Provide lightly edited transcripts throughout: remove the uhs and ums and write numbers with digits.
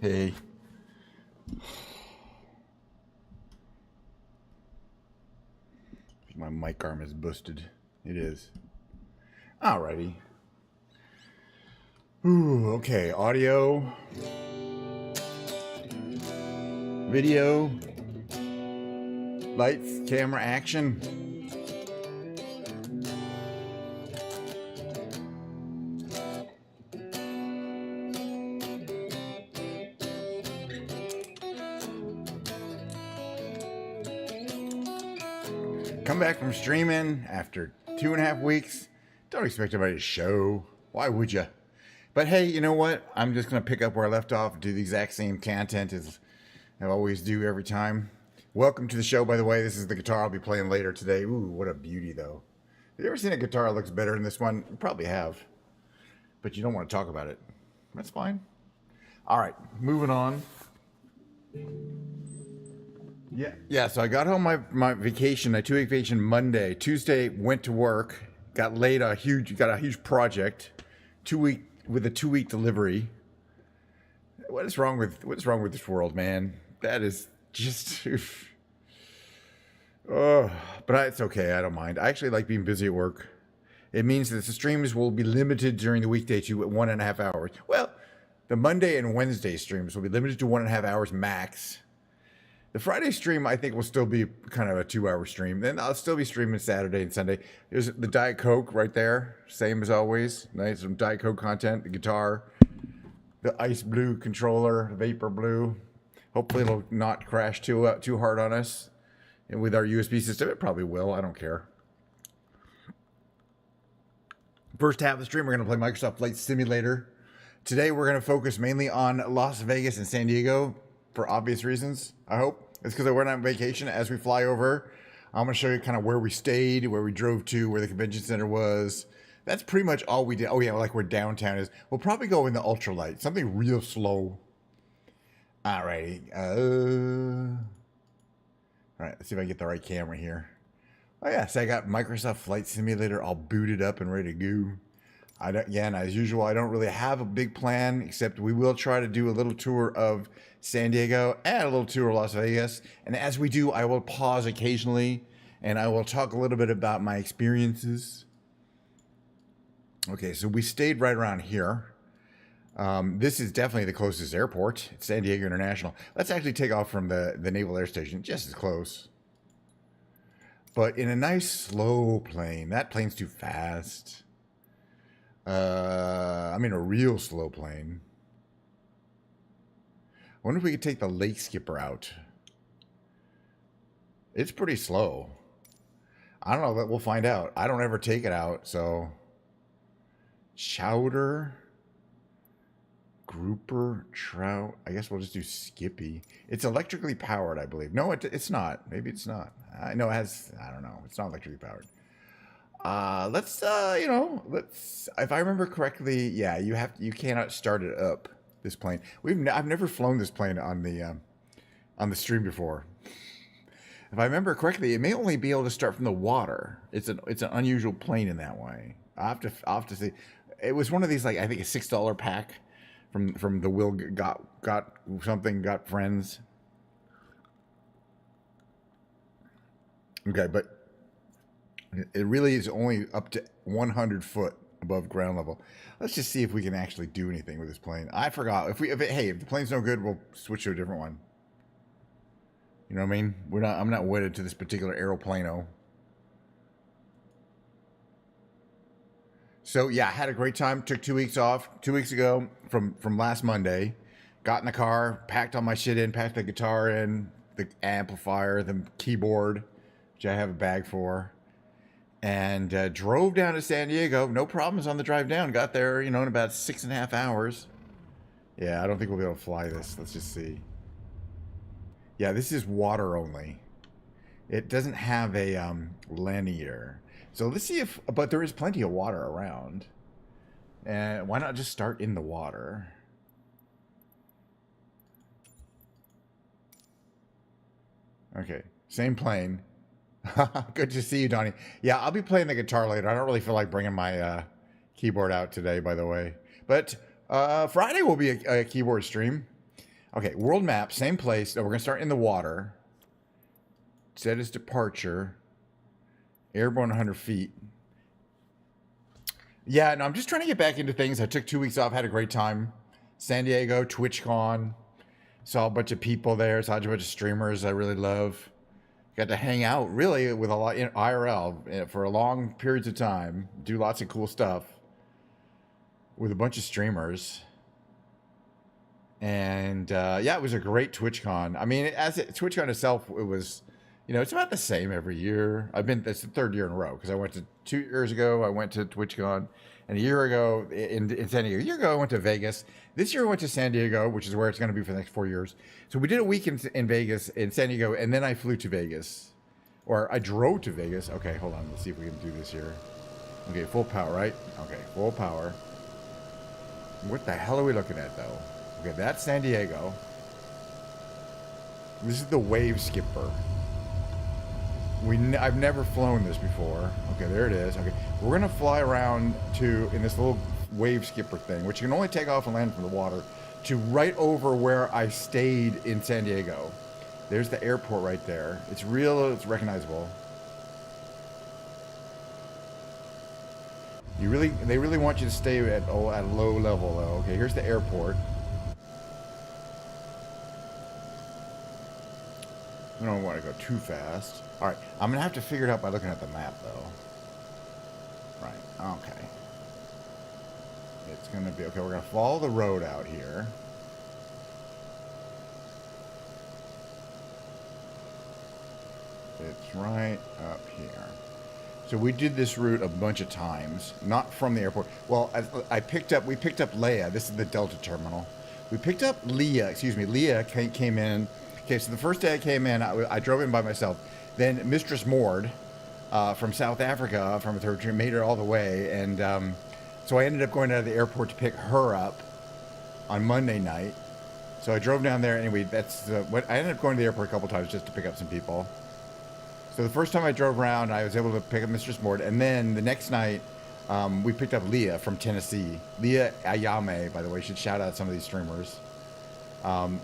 Hey. My mic arm is busted. It is. Alrighty. Ooh, okay. Audio. Video. Lights, camera, action. Come back from streaming after 2.5 weeks. Don't expect everybody to show. Why would you? But hey, you know what? I'm just going to pick up where I left off and do the exact same content as I always do every time. Welcome to the show, by the way. This is the guitar I'll be playing later today. Ooh, what a beauty, though. Have you ever seen a guitar that looks better than this one? You probably have. But you don't want to talk about it. That's fine. All right, moving on. Yeah. So I got home my vacation, my 2-week vacation Monday. Tuesday went to work, got a huge project, with a 2-week delivery. What is wrong with this world, man? That is just oh, but it's okay. I don't mind. I actually like being busy at work. It means that the streams will be limited during the weekday to 1.5 hours. Well, the Monday and Wednesday streams will be limited to 1.5 hours max. The Friday stream, I think, will still be kind of a 2-hour stream. Then I'll still be streaming Saturday and Sunday. There's the Diet Coke right there. Same as always. Nice some Diet Coke content. The guitar. The ice blue controller. Vapor blue. Hopefully it'll not crash too hard on us. And with our USB system, it probably will. I don't care. First half of the stream, we're going to play Microsoft Flight Simulator. Today, we're going to focus mainly on Las Vegas and San Diego for obvious reasons, I hope. It's because I went on vacation. As we fly over, I'm going to show you kind of where we stayed, where we drove to, where the convention center was. That's pretty much all we did. Oh, yeah, like where downtown is. We'll probably go in the ultralight, something real slow. Alrighty. All right, let's see if I can get the right camera here. Oh, yeah, so I got Microsoft Flight Simulator all booted up and ready to go. Again, as usual, I don't really have a big plan, except we will try to do a little tour of San Diego and a little tour of Las Vegas. And as we do, I will pause occasionally, and I will talk a little bit about my experiences. Okay, so we stayed right around here. This is definitely the closest airport. It's San Diego International. Let's actually take off from the Naval Air Station, just as close. But in a nice, slow plane. That plane's too fast. I mean, a real slow plane. I wonder if we could take the Lake Skipper out. It's pretty slow. I don't know, but we'll find out. I don't ever take it out, so... Chowder. Grouper. Trout. I guess we'll just do Skippy. It's electrically powered, I believe. No, it's not. Maybe it's not. I know it has... I don't know. It's not electrically powered. Let's if I remember correctly, yeah, you cannot start it up, this plane. I've never flown this plane on the stream before. If I remember correctly, it may only be able to start from the water. It's an unusual plane in that way. I'll have to see. It was one of these, like, I think a $6 pack from the Will got friends. Okay, but it really is only up to 100 foot above ground level. Let's just see if we can actually do anything with this plane. I forgot. If the plane's no good, we'll switch to a different one. You know what I mean? I'm not wedded to this particular aeroplano. So yeah, I had a great time. Took 2 weeks off. 2 weeks ago from last Monday. Got in the car, packed all my shit in, packed the guitar in, the amplifier, the keyboard, which I have a bag for. And drove down to San Diego. No problems on the drive down. Got there, in about 6.5 hours. Yeah, I don't think we'll be able to fly this. Let's just see. Yeah, this is water only. It doesn't have a landing gear. So let's see but there is plenty of water around. And why not just start in the water? Okay, same plane. Good to see you, Donnie. Yeah, I'll be playing the guitar later. I don't really feel like bringing my keyboard out today, by the way. But Friday will be a keyboard stream. Okay, world map, same place. No, we're gonna start in the water. Set as departure. Airborne 100 feet. Yeah, no, I'm just trying to get back into things. I took 2 weeks off, had a great time. San Diego, TwitchCon. Saw a bunch of people there. Saw a bunch of streamers I really love. Got to hang out really with a lot in IRL for a long periods of time. Do lots of cool stuff with a bunch of streamers. And yeah, it was a great TwitchCon. I mean, TwitchCon itself, it was, it's about the same every year. That's the third year in a row because I went to 2 years ago. I went to TwitchCon, and a year ago in San Diego. A year ago, I went to Vegas. This year, I went to San Diego, which is where it's going to be for the next 4 years. So we did a week in Vegas, in San Diego, and then I flew to Vegas, or I drove to Vegas. Okay, hold on. Let's see if we can do this here. Okay, full power, right? Okay, full power. What the hell are we looking at, though? Okay, that's San Diego. This is the Wave Skipper. I've never flown this before. Okay, there it is. Okay, we're gonna fly around in this little Wave Skipper thing, which you can only take off and land from the water, to right over where I stayed in San Diego. There's the airport right there. It's real. It's recognizable. They really want you to stay at a low level though. Okay, here's the airport. I don't want to go too fast. All right, I'm gonna have to figure it out by looking at the map though. Right. Okay. It's gonna be okay. We're gonna follow the road out here. It's right up here. So we did this route a bunch of times, not from the airport. Well, we picked up Leia. This is the Delta terminal. We picked up Leia. Leia came in. Okay, so the first day I came in, I drove in by myself. Then Mistress Mord from South Africa, from her, made it all the way, and so I ended up going out of the airport to pick her up on Monday night. So I drove down there. Anyway, that's what I ended up going to the airport a couple times just to pick up some people. So the first time I drove around, I was able to pick up Mistress Mord, and then the next night we picked up Leia from Tennessee. Leia Ayame, by the way, should shout out some of these streamers.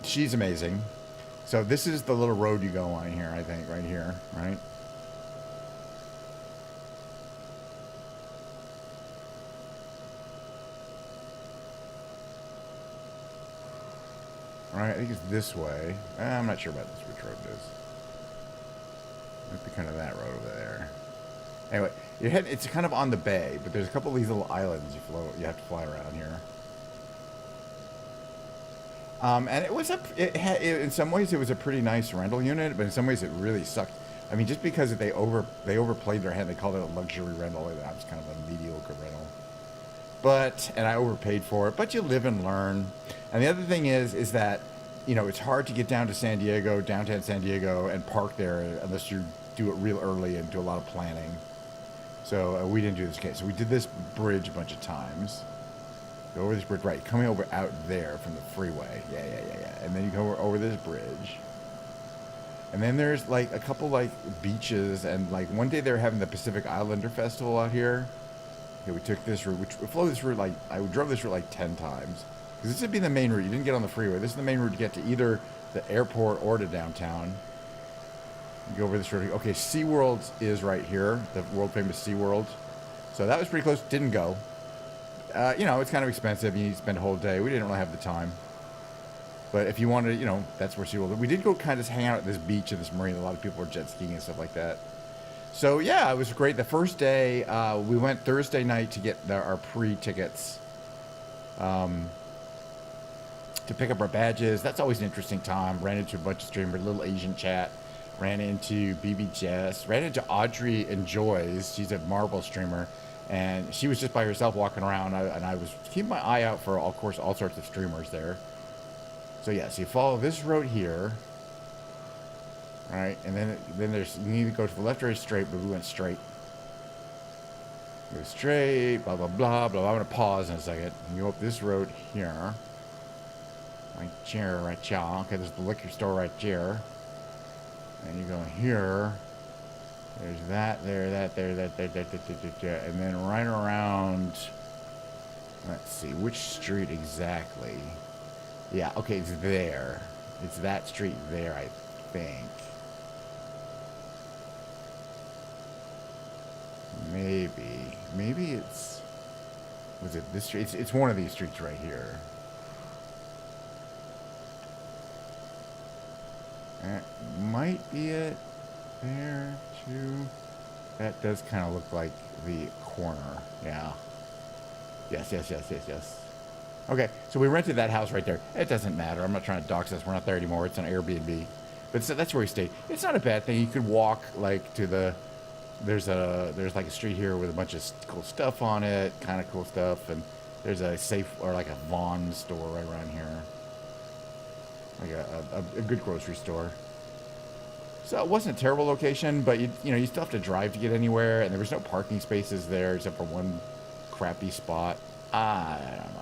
She's amazing. So this is the little road you go on here, I think, right here, right? Right, I think it's this way. I'm not sure about this, which road it is. Might be kind of that road over there. Anyway, it's kind of on the bay, but there's a couple of these little islands you have to fly around here. And it was in some ways it was a pretty nice rental unit, but in some ways it really sucked. I mean, just because they overplayed their hand, they called it a luxury rental. That was kind of a mediocre rental. And I overpaid for it. But you live and learn. And the other thing is that, it's hard to get down to San Diego, downtown San Diego, and park there unless you do it real early and do a lot of planning. So we didn't do this case. So we did this bridge a bunch of times. Go over this bridge, right? Coming over out there from the freeway. Yeah. And then you go over this bridge. And then there's like a couple like beaches, and like one day they were having the Pacific Islander Festival out here. Okay, we took this route. We flew this route I drove this route like 10 times. Because this would be the main route. You didn't get on the freeway. This is the main route to get to either the airport or to downtown. You go over this road. Okay, SeaWorld is right here. The world famous SeaWorld. So that was pretty close. Didn't go. It's kind of expensive. You need to spend a whole day. We didn't really have the time. But if you wanted, that's where SeaWorld. We did go kind of hang out at this beach and this marina. A lot of people were jet skiing and stuff like that. So yeah, it was great. The first day, we went Thursday night to get our pre-tickets. To pick up our badges. That's always an interesting time. Ran into a bunch of streamers, little Asian chat. Ran into BB Jess. Ran into Audrey Enjoys. She's a Marvel streamer. And she was just by herself walking around, and I was keeping my eye out for, of course, all sorts of streamers there. So yeah, so you follow this road here, right? And then you need to go to the left or straight, but we went straight. Go straight, blah, blah, blah, blah. I'm going to pause in a second. You go up this road here. Right here, right here. Okay, there's the liquor store right here. And you go here. There's that, there. And then right around, let's see, which street exactly? Yeah, okay, it's there. It's that street there, I think. Maybe. Maybe it's... Was it this street? It's one of these streets right here. That might be it. There, too. That does kind of look like the corner. Yeah. Yes. Okay, so we rented that house right there. It doesn't matter. I'm not trying to dox us. We're not there anymore. It's an Airbnb. But so that's where we stayed. It's not a bad thing. You could walk like to the... There's like a street here with a bunch of cool stuff on it, kind of cool stuff, and there's a safe or like a Vaughn store right around here, like a good grocery store. So it wasn't a terrible location, but you still have to drive to get anywhere, and there was no parking spaces there except for one crappy spot. I don't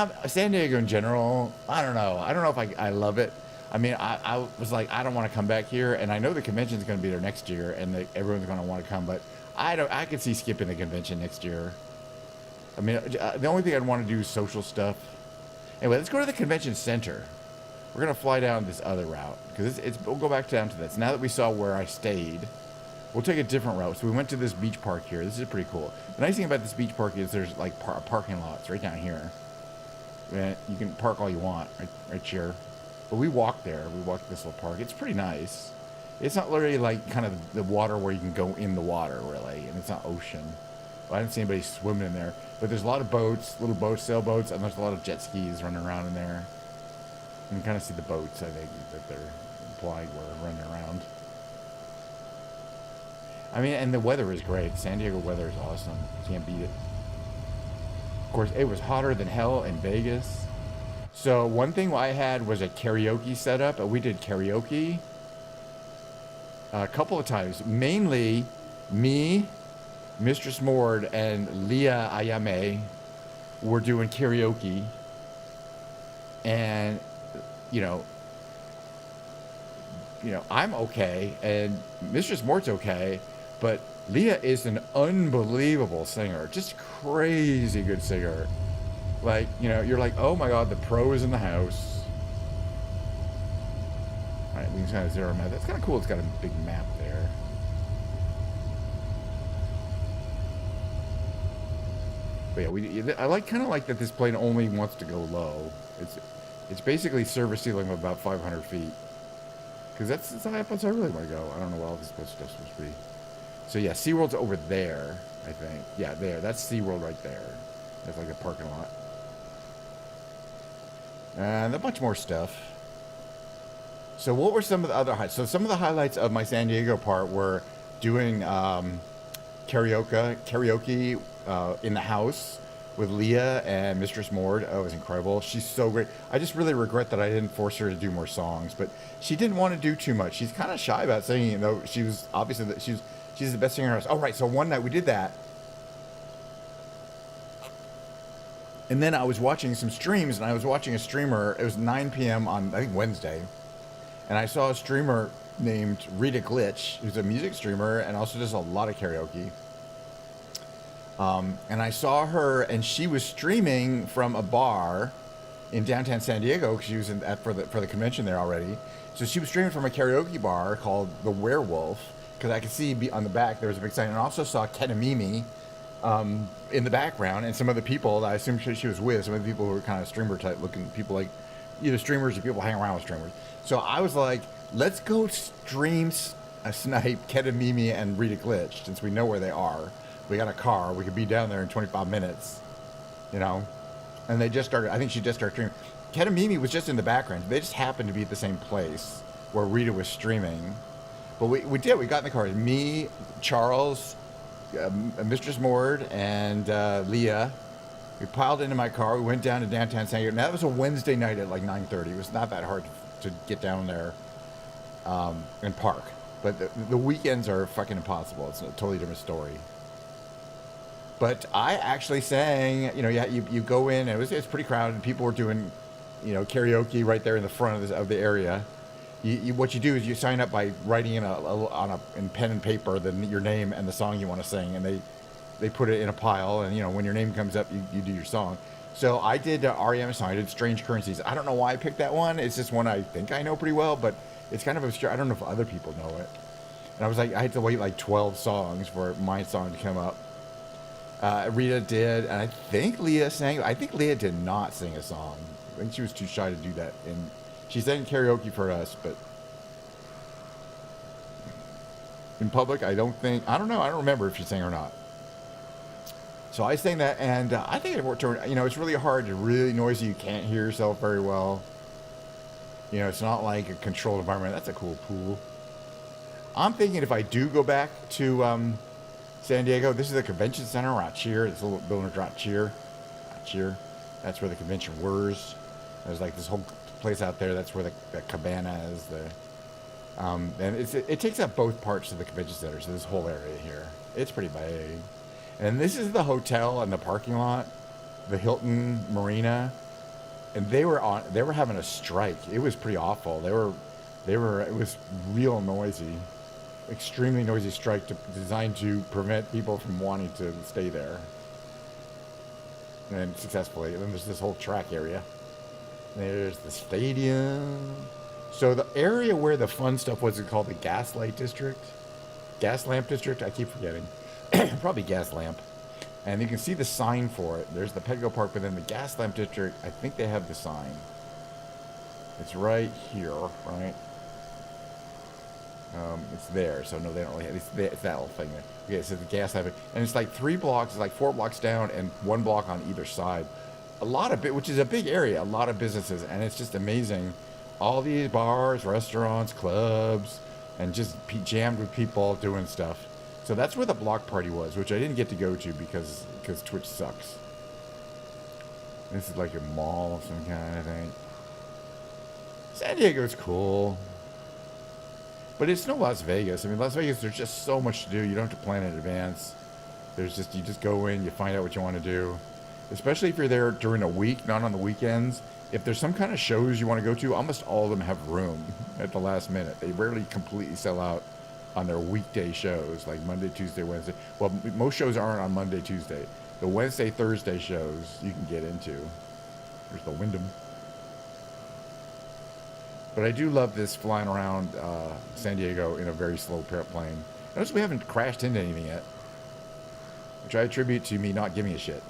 know. San Diego in general, I don't know. I don't know if I love it. I mean, I was like, I don't want to come back here, and I know the convention's going to be there next year, and everyone's going to want to come, but I could see skipping the convention next year. I mean, the only thing I'd want to do is social stuff. Anyway, let's go to the convention center. We're going to fly down this other route, because we'll go back down to this. Now that we saw where I stayed, we'll take a different route. So we went to this beach park here. This is pretty cool. The nice thing about this beach park is there's like parking lots right down here. And you can park all you want right here. But we walked there. We walked this little park. It's pretty nice. It's not literally like kind of the water where you can go in the water, really. And it's not ocean. Well, I didn't see anybody swimming in there. But there's a lot of boats, little boats, sailboats, and there's a lot of jet skis running around in there. You can kind of see the boats, I think, that they're implied were running around. I mean, and the weather is great. San Diego weather is awesome. You can't beat it. Of course, it was hotter than hell in Vegas. So one thing I had was a karaoke setup. We did karaoke a couple of times. Mainly me, Mistress Mord, and Leah Ayame were doing karaoke. And, I'm okay, and Mistress Mord's okay, but Leah is an unbelievable singer. Just crazy good singer. Like, you're like, oh my god, the pro is in the house. Alright, we can kind of zero map. That's kind of cool. It's got a big map there. But yeah, I kind of like that this plane only wants to go low. It's basically service ceiling of about 500 feet. Because that's the high up as I really want to go. I don't know what all this stuff's supposed to be. So yeah, SeaWorld's over there, I think. Yeah, there. That's SeaWorld right there. That's like a parking lot. And a bunch more stuff. So what were some of the other highlights? So some of the highlights of my San Diego part were doing karaoke in the house with Leah and Mistress Mord. Oh, it was incredible. She's so great. I just really regret that I didn't force her to do more songs, but she didn't want to do too much. She's kind of shy about singing, though. She was obviously she's the best singer in the house. Oh, right. So one night we did that. And then I was watching some streams, and I was watching a streamer. It was 9 p.m. on, I think, Wednesday. And I saw a streamer named Rita Glitch, who's a music streamer and also does a lot of karaoke. And I saw her, and she was streaming from a bar in downtown San Diego, because she was for the convention there already. So she was streaming from a karaoke bar called The Werewolf, because I could see on the back there was a big sign. And I also saw Ketamimi in the background, and some of the people that I assumed she was with, some of the people who were kind of streamer type looking people, like either streamers or people hang around with streamers. So I was like, let's go snipe Ketamimi and Rita Glitch, since we know where they are. We got a car. We could be down there in 25 minutes, And they just started, I think she just started streaming. Ketamimi was just in the background. They just happened to be at the same place where Rita was streaming. But we got in the car. Me, Charles, Mistress Mord, and Leah. We piled into my car. We went down to downtown San Diego. Now, that was a Wednesday night at like 9:30. It was not that hard to get down there and park. But the weekends are fucking impossible. It's a totally different story. But I actually sang, you go in, and it's pretty crowded, and people were doing, karaoke right there in the front of the area. What you do is you sign up by writing in pen and paper your name and the song you want to sing, and they put it in a pile, and when your name comes up, you do your song. So I did REM song. I did Strange Currencies. I don't know why I picked that one. It's just one I think I know pretty well, but it's kind of obscure. I don't know if other people know it. And I was like, I had to wait like 12 songs for my song to come up. Rita did, and I think Leah sang. I think Leah did not sing a song. I think she was too shy to do that. And she sang karaoke for us, but in public, I don't know. I don't remember if she sang or not. So I sang that, and I think it worked. It's really hard to really noisy. You can't hear yourself very well. It's not like a controlled environment. That's a cool pool. I'm thinking if I do go back to San Diego, this is the convention center, Ratier. This little building, Ratier. That's where the convention was. There's like this whole place out there. That's where the cabana is. And it takes up both parts of the convention center. So this whole area here, it's pretty big. And this is the hotel and the parking lot, the Hilton Marina, and they were having a strike. It was pretty awful. It was real noisy, extremely noisy strike designed to prevent people from wanting to stay there. And successfully. And then there's this whole track area. There's the stadium. So the area where the fun stuff was called the Gaslamp District. I keep forgetting. Probably Gaslamp. And you can see the sign for it. There's the Petco Park, but then the Gaslamp District, I think they have the sign. It's right here, right? It's there, so no, they don't really have it's that little thing there. Okay, so the Gaslamp, and it's like 3 blocks, it's like 4 blocks down and 1 block on either side. Which is a big area, a lot of businesses, and it's just amazing. All these bars, restaurants, clubs, and just jammed with people doing stuff. So that's where the block party was, which I didn't get to go to because Twitch sucks. This is like a mall of some kind, I think. San Diego's cool. But it's no Las Vegas. I mean, Las Vegas, there's just so much to do. You don't have to plan in advance. You just go in, you find out what you want to do. Especially if you're there during a week, not on the weekends. If there's some kind of shows you want to go to, almost all of them have room at the last minute. They rarely completely sell out on their weekday shows, like Monday, Tuesday, Wednesday. Well, most shows aren't on Monday, Tuesday. The Wednesday, Thursday shows you can get into. There's the Wyndham. But I do love this flying around San Diego in a very slow plane. Notice we haven't crashed into anything yet, which I attribute to me not giving a shit.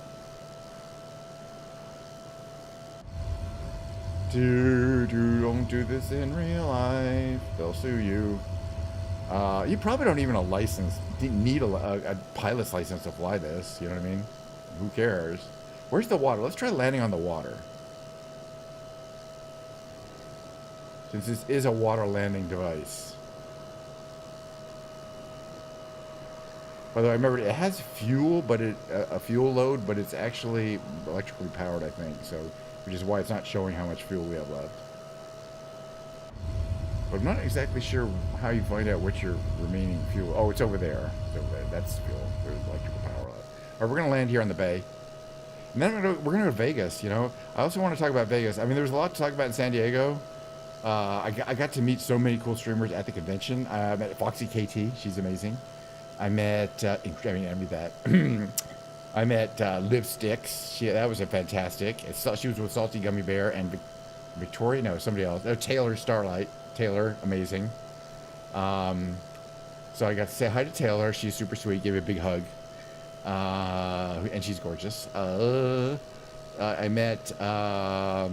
Don't do this in real life. They'll sue you. You probably don't even need a pilot's license to fly this. You know what I mean? Who cares? Where's the water? Let's try landing on the water. Since this is a water landing device. By the way, remember it has fuel, but a fuel load, but it's actually electrically powered, I think. So, which is why it's not showing how much fuel we have left. But I'm not exactly sure how you find out what's your remaining fuel. Oh, it's over there. It's over there. That's fuel. There's electrical power left. All right, we're gonna land here on the bay. And then we're gonna go to Vegas. I also want to talk about Vegas. I mean, there's a lot to talk about in San Diego. I got to meet so many cool streamers at the convention. I met Foxy KT. She's amazing. I met, I met Liv Sticks. That was a fantastic. She was with Salty Gummy Bear and Victoria. No, somebody else. Taylor Starlight. Taylor, amazing. So I got to say hi to Taylor. She's super sweet. Gave me a big hug. And she's gorgeous. I met a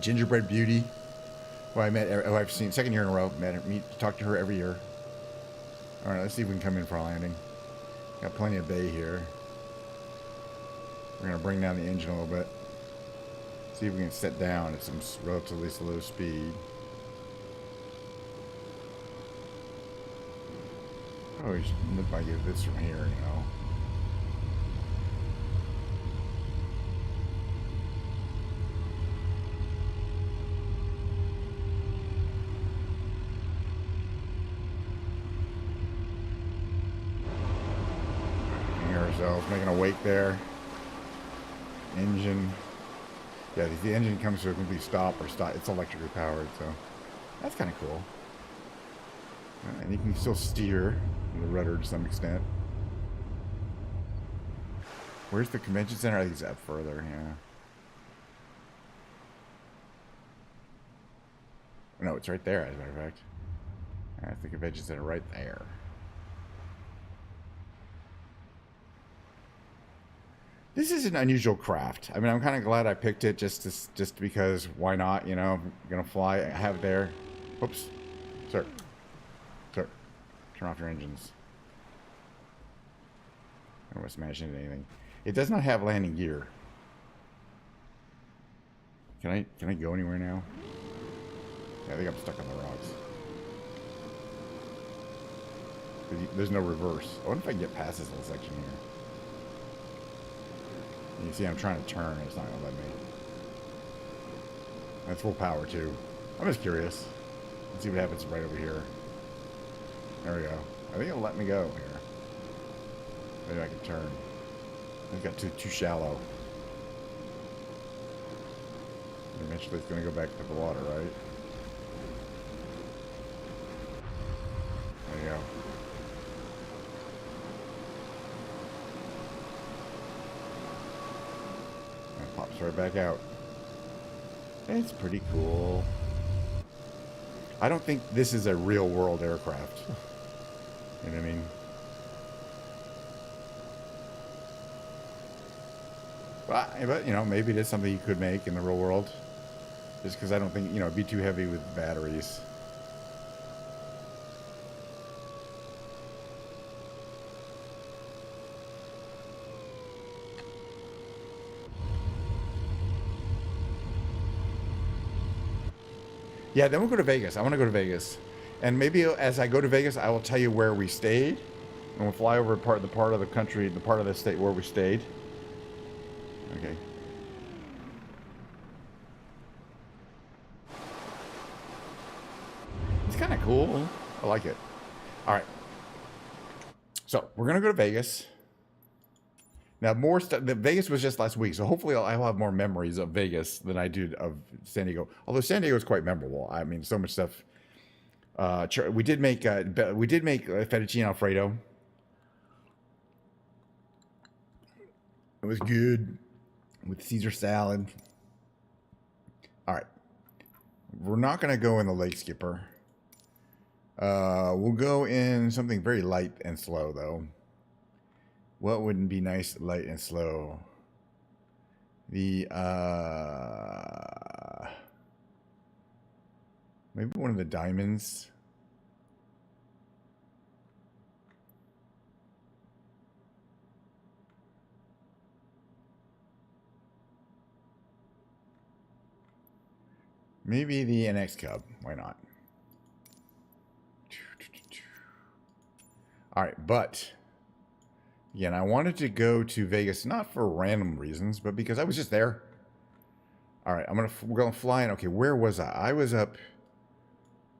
Gingerbread Beauty, who I've seen second year in a row. Talked to her every year. All right, let's see if we can come in for a landing. Got plenty of bay here. We're gonna bring down the engine a little bit. See if we can set down at some relatively slow speed. Oh, you should look like this from here, Ourselves making a wake there. Engine. Yeah, the engine comes to a complete stop or stop. It's electrically powered, so that's kind of cool. And you can still steer the rudder to some extent. Where's the convention center? I think it's up further, yeah. No, it's right there, as a matter of fact. That's the convention center right there. This is an unusual craft. I mean, I'm kind of glad I picked it just because why not? You know, I'm gonna fly. I have it there. Oops, sir, turn off your engines. I don't want to smash into anything. It does not have landing gear. Can I go anywhere now? Yeah, I think I'm stuck on the rocks. There's no reverse. I wonder if I can get past this little section here. You see I'm trying to turn, it's not gonna let me. That's full power too. I'm just curious. Let's see what happens right over here. There we go. I think it'll let me go here. Maybe I can turn. It got too shallow. Eventually it's gonna go back to the water, right? There you go. Pops right back out. It's pretty cool. I don't think this is a real world aircraft. You know what I mean? But you know, maybe it is something you could make in the real world. Just because I don't think, you know, it'd be too heavy with batteries. Yeah, then we'll go to Vegas. I want to go to Vegas. And maybe as I go to Vegas, I will tell you where we stayed. And we'll fly over the part of the country, the part of the state where we stayed. Okay. It's kind of cool. I like it. All right. So we're going to go to Vegas. Now, more stuff. Vegas was just last week, so hopefully I'll have more memories of Vegas than I do of San Diego. Although San Diego is quite memorable. I mean, so much stuff. We did make fettuccine Alfredo. It was good with Caesar salad. All right, we're not gonna go in the Lake Skipper. We'll go in something very light and slow, though. What wouldn't be nice, light and slow? The maybe one of the diamonds. Maybe the NX Cub. Why not? All right, but again, I wanted to go to Vegas not for random reasons, but because I was just there. All right, we're gonna fly in. Okay, where was I? I was up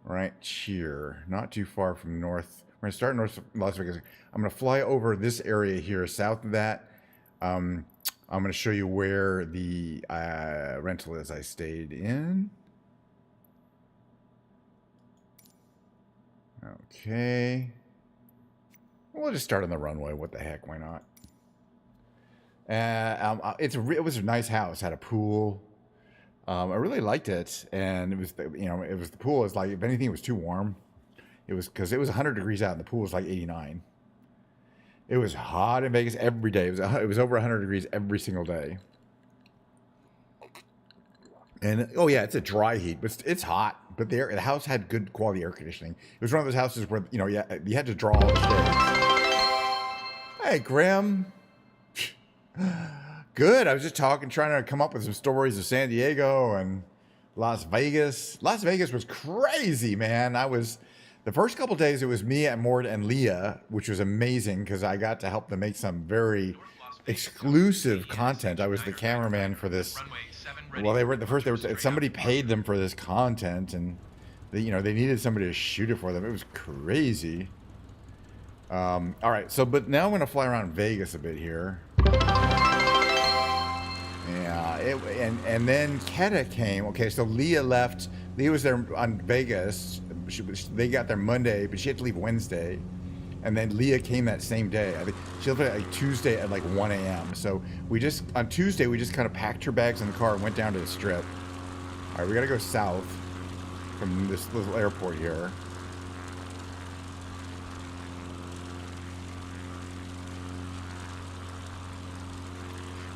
right here, not too far from north. We're gonna start north of Las Vegas. I'm gonna fly over this area here, south of that. I'm gonna show you where the rental is I stayed in. Okay. We'll just start on the runway. What the heck? Why not? It was a nice house. Had a pool. I really liked it, and it was the pool was like, if anything, it was too warm. It was because it was 100 degrees out, and the pool was like 89. It was hot in Vegas every day. It was over 100 degrees every single day. And oh yeah, it's a dry heat, but it's hot. But the house had good quality air conditioning. It was one of those houses where you had to draw all the shades. Hey, Graham. Good. I was just trying to come up with some stories of San Diego and Las Vegas. Las Vegas was crazy, man. The first couple days it was me and Mort and Leah, which was amazing because I got to help them make some very exclusive content. I was the cameraman for this. Well, somebody paid them for this content, and they needed somebody to shoot it for them. It was crazy. All right, but now I'm going to fly around Vegas a bit here. Yeah, and then Keta came. Okay, so Leah left. Leah was there on Vegas. They got there Monday, but she had to leave Wednesday. And then Leah came that same day. I think she left like Tuesday at like 1 a.m. So on Tuesday, we just kind of packed her bags in the car and went down to the strip. All right, we got to go south from this little airport here.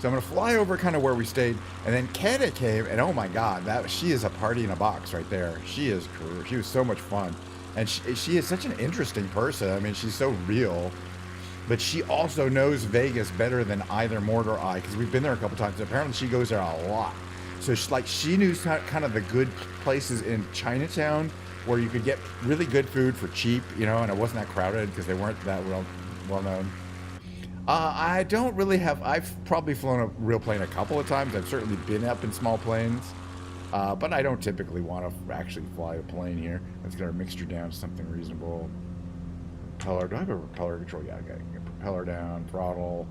So I'm going to fly over kind of where we stayed. And then Kata came, and oh my God, she is a party in a box right there. She was so much fun. And she is such an interesting person. I mean, she's so real. But she also knows Vegas better than either Mort or I, because we've been there a couple times. Apparently, she goes there a lot. So she knew kind of the good places in Chinatown where you could get really good food for cheap, you know, and it wasn't that crowded because they weren't that well known. I don't really have. I've probably flown a real plane a couple of times. I've certainly been up in small planes. But I don't typically want to actually fly a plane here. Let's get our mixture down to something reasonable. Propeller. Do I have a propeller control? Yeah, okay. Get propeller down, throttle.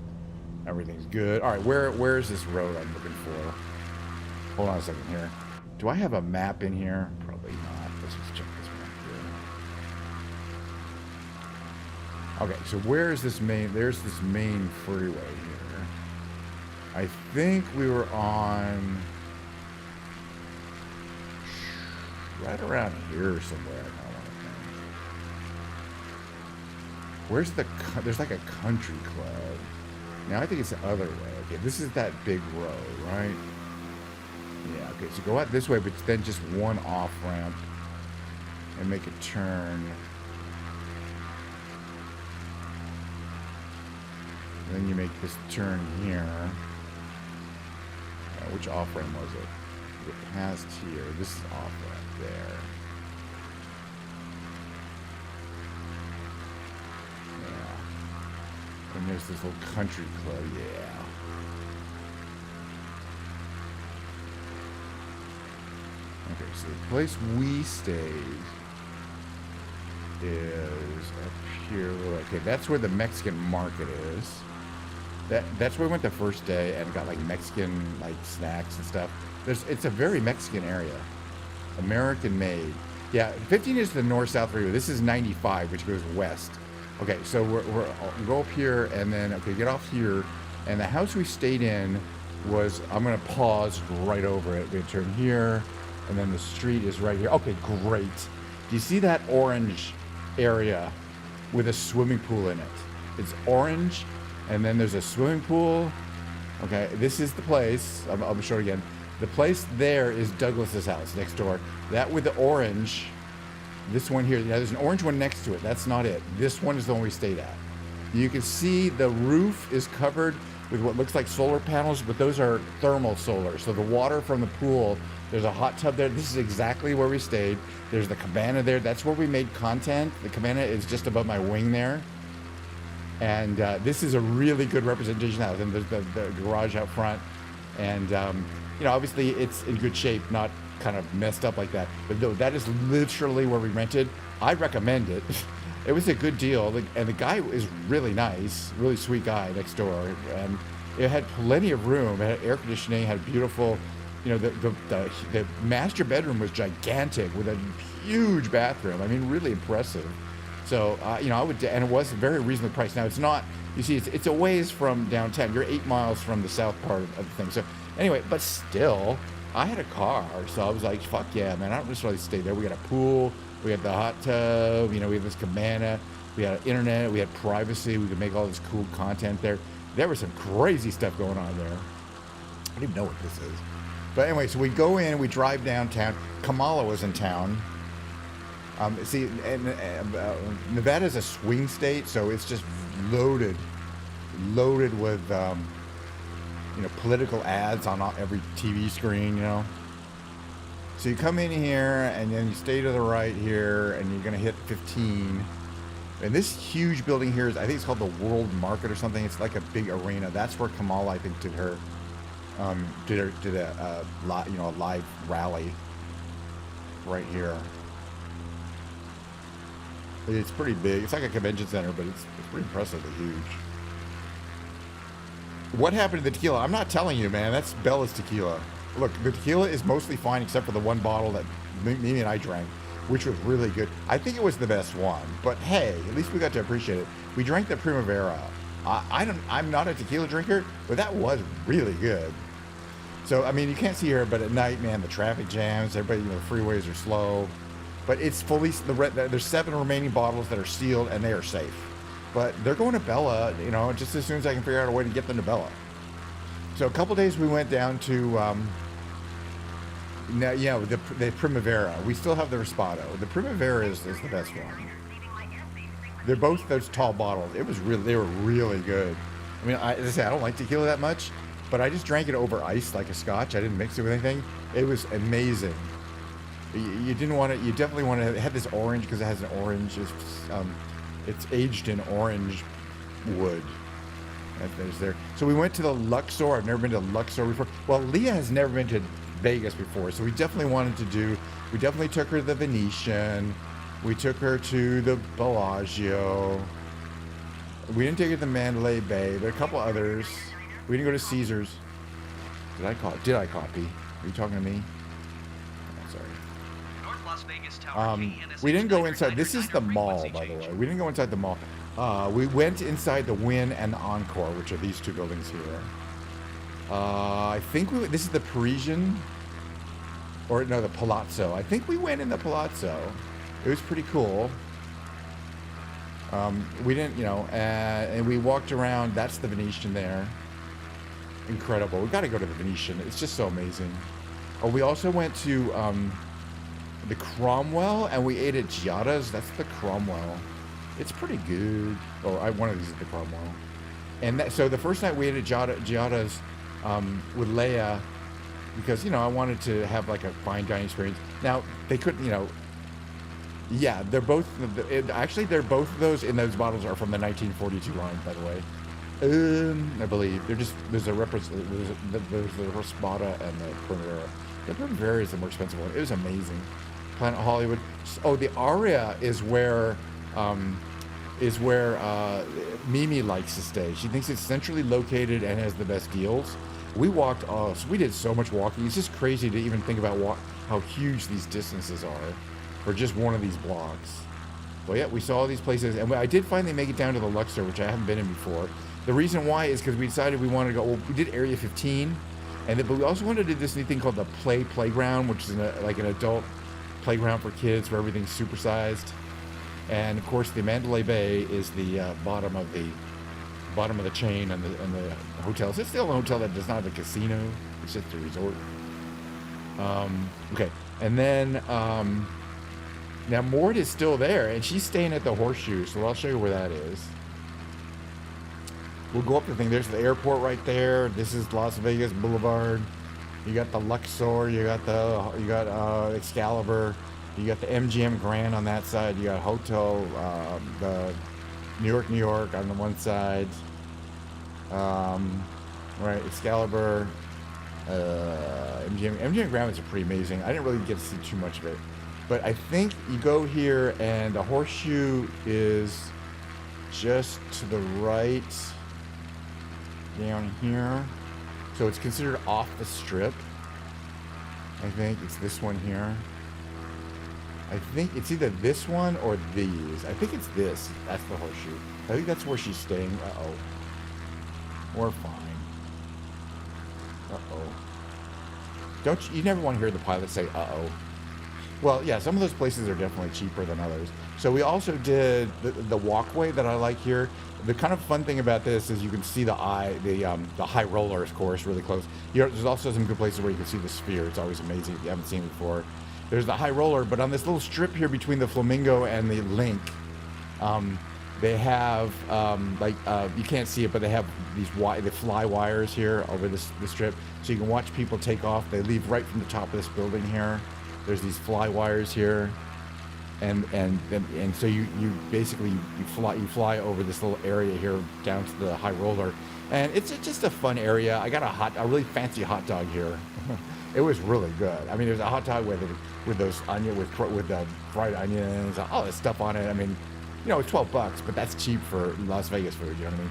Everything's good. All right, where is this road I'm looking for? Hold on a second here. Do I have a map in here? Probably not. Let's just check this map here. Okay, so where is this main? There's this main freeway here. I think we were on right around here somewhere. Where's there's like a country club. Now I think it's the other way. Okay, this is that big road, right? Yeah, okay, so go out this way, but then just one off ramp and make a turn. And then you make this turn here. Which off ramp was it? Get past here. This is off ramp there. Yeah. And there's this little country club. Yeah. Okay, so the place we stayed is up here. Okay, that's where the Mexican market is. That's where we went the first day and got like Mexican like snacks and stuff. It's a very Mexican area, American made. Yeah, 15 is the north-south freeway. This is 95, which goes west. Okay, so we'll go up here and then get off here. And the house we stayed in was, I'm gonna pause right over it. We turn here, and then the street is right here. Okay, great. Do you see that orange area with a swimming pool in it? It's orange. And then there's a swimming pool. Okay, this is the place. I'll show it again. The place there is Douglas's house next door. That with the orange, this one here. Now there's an orange one next to it. That's not it. This one is the one we stayed at. You can see the roof is covered with what looks like solar panels, but those are thermal solar. So the water from the pool, there's a hot tub there. This is exactly where we stayed. There's the cabana there. That's where we made content. The cabana is just above my wing there. And this is a really good representation of it. And there's the garage out front. And, obviously it's in good shape, not kind of messed up like that. But no, that is literally where we rented. I recommend it. It was a good deal. And the guy is really nice, really sweet guy next door. And it had plenty of room. It had air conditioning, had beautiful, the master bedroom was gigantic with a huge bathroom. I mean, really impressive. So, I would, and it was a very reasonable price. Now, it's not, you see, it's a ways from downtown. You're 8 miles from the south part of the thing. So, anyway, but still, I had a car. So I was like, fuck yeah, man, I don't just really stay there. We got a pool, we had the hot tub, we had this cabana, we had internet, we had privacy, we could make all this cool content there. There was some crazy stuff going on there. I don't even know what this is. But anyway, so we go in, we drive downtown. Kamala was in town. Nevada is a swing state, so it's just loaded with, political ads on every TV screen, So you come in here, and then you stay to the right here, and you're going to hit 15. And this huge building here is, I think it's called the World Market or something. It's like a big arena. That's where Kamala, I think, did a live rally right here. It's pretty big. It's like a convention center, but it's pretty impressively huge. What happened to the tequila? I'm not telling you, man. That's Bella's tequila. Look, the tequila is mostly fine except for the one bottle that Mimi and I drank. which was really good. I think it was the best one, but hey, at least we got to appreciate it. We drank the Primavera. I'm not a tequila drinker, but that was really good. So, I mean, you can't see here, but at night, man, the traffic jams, everybody, freeways are slow. But it's fully, there's 7 remaining bottles that are sealed, and they are safe. But they're going to Bella, just as soon as I can figure out a way to get them to Bella. So a couple days we went down to, the Primavera. We still have the Respado. The Primavera is the best one. They're both those tall bottles. They were really good. I mean, as I say, I don't like tequila that much, but I just drank it over ice like a scotch. I didn't mix it with anything. It was amazing. You didn't want it. You definitely want to have this orange because it has an orange. It's aged in orange wood. There's there. So we went to the Luxor. I've never been to Luxor before. Well, Leah has never been to Vegas before, so we definitely wanted to do. We definitely took her to the Venetian. We took her to the Bellagio. We didn't take her to the Mandalay Bay, but a couple others. We didn't go to Caesars. Did I copy? Are you talking to me? Oh, sorry. North Las Vegas Tower we didn't go inside. This is the mall, by the way. We didn't go inside the mall. We went inside the Wynn and the Encore, which are these 2 buildings here. I think this is the Parisian, or no, the Palazzo. I think we went in the Palazzo. It was pretty cool. We didn't, and we walked around. That's the Venetian there. Incredible. We got to go to the Venetian. It's just so amazing. Oh, we also went to the Cromwell, and we ate at Giada's. That's the Cromwell. It's pretty good. Oh, one of these is the Cromwell. And so the first night we ate at Giada's with Leia, because, I wanted to have like a fine dining experience. Now, they couldn't, yeah, they're both, they're both of those, and those bottles are from the 1942 line, by the way. I believe. There's the Raspada and the Primavera. The Primavera is the more expensive one. It was amazing. Planet Hollywood. Oh, the Aria is where Mimi likes to stay. She thinks it's centrally located and has the best deals. We walked, so we did so much walking. It's just crazy to even think about how huge these distances are for just one of these blocks. Well, yeah, we saw all these places, and I did finally make it down to the Luxor, which I haven't been in before. The reason why is because we decided we wanted to go. Well, we did Area 15, but we also wanted to do this new thing called the Playground, which is like an adult playground for kids where everything's supersized. And of course, the Mandalay Bay is the bottom of the chain, and the hotels. It's still a hotel that does not have a casino. It's just a resort. Okay, and then now Mort is still there, and she's staying at the Horseshoe. So I'll show you where that is. We'll go up the thing. There's the airport right there. This is Las Vegas Boulevard. You got the Luxor. You got Excalibur. You got the MGM Grand on that side. You got Hotel, the New York on the one side. Right, Excalibur. MGM Grand was pretty amazing. I didn't really get to see too much of it, but I think you go here, and the Horseshoe is just to the right down here. So it's considered off the strip. I think it's this one here. I think it's either this one or these. I think it's this. That's the Horseshoe. I think that's where she's staying. Uh-oh. We're fine. Uh-oh. You never want to hear the pilot say, uh-oh. Well, yeah, some of those places are definitely cheaper than others. So we also did the walkway that I like here. The kind of fun thing about this is you can see the high rollers course really close. There's also some good places where you can see the Sphere. It's always amazing if you haven't seen it before. There's the high roller, but on this little strip here between the Flamingo and the Link, they have you can't see it, but they have these the fly wires here over the strip, so you can watch people take off. They leave right from the top of this building here. There's these fly wires here, and so you basically you fly over this little area here down to the high roller, and it's just a fun area. I got a really fancy hot dog here. It was really good. I mean, there's a hot dog with those onion with fried onions, all this stuff on it. I mean, it's $12, but that's cheap for Las Vegas food. You know what I mean?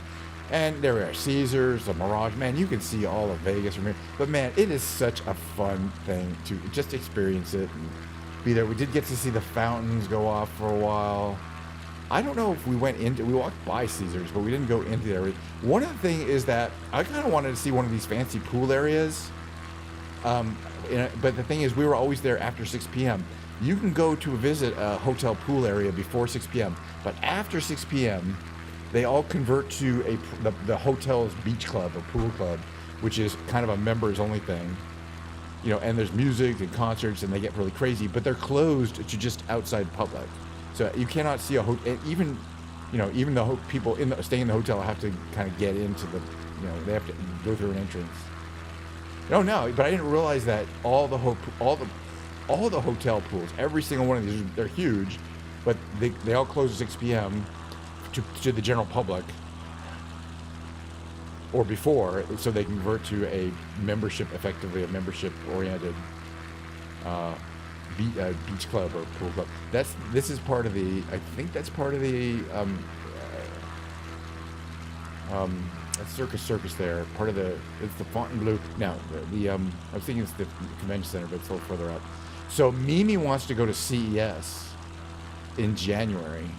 And there are Caesars, the Mirage. Man, you can see all of Vegas from here. But man, it is such a fun thing to just experience it. be there. We did get to see the fountains go off for a while. I don't know if we walked by Caesars, but we didn't go into there. One of the things is that I kind of wanted to see one of these fancy pool areas. But the thing is, we were always there after 6 p.m. You can go to visit a hotel pool area before 6 p.m., but after 6 p.m., they all convert to the hotel's beach club or pool club, which is kind of a members only thing. You know, and there's music and concerts, and they get really crazy, but they're closed to just outside public. So you cannot see even the people staying in the hotel have to kind of get into they have to go through an entrance. No, but I didn't realize that all the hotel pools, every single one of these, they're huge, but they all close at 6 p.m. to the general public, or before, so they convert to effectively a membership-oriented beach club or pool club. This is part of the. I think that's part of the Circus there. Part of it's the Fontainebleau. Now I was thinking it's the convention center, but it's a little further up. So Mimi wants to go to CES in January,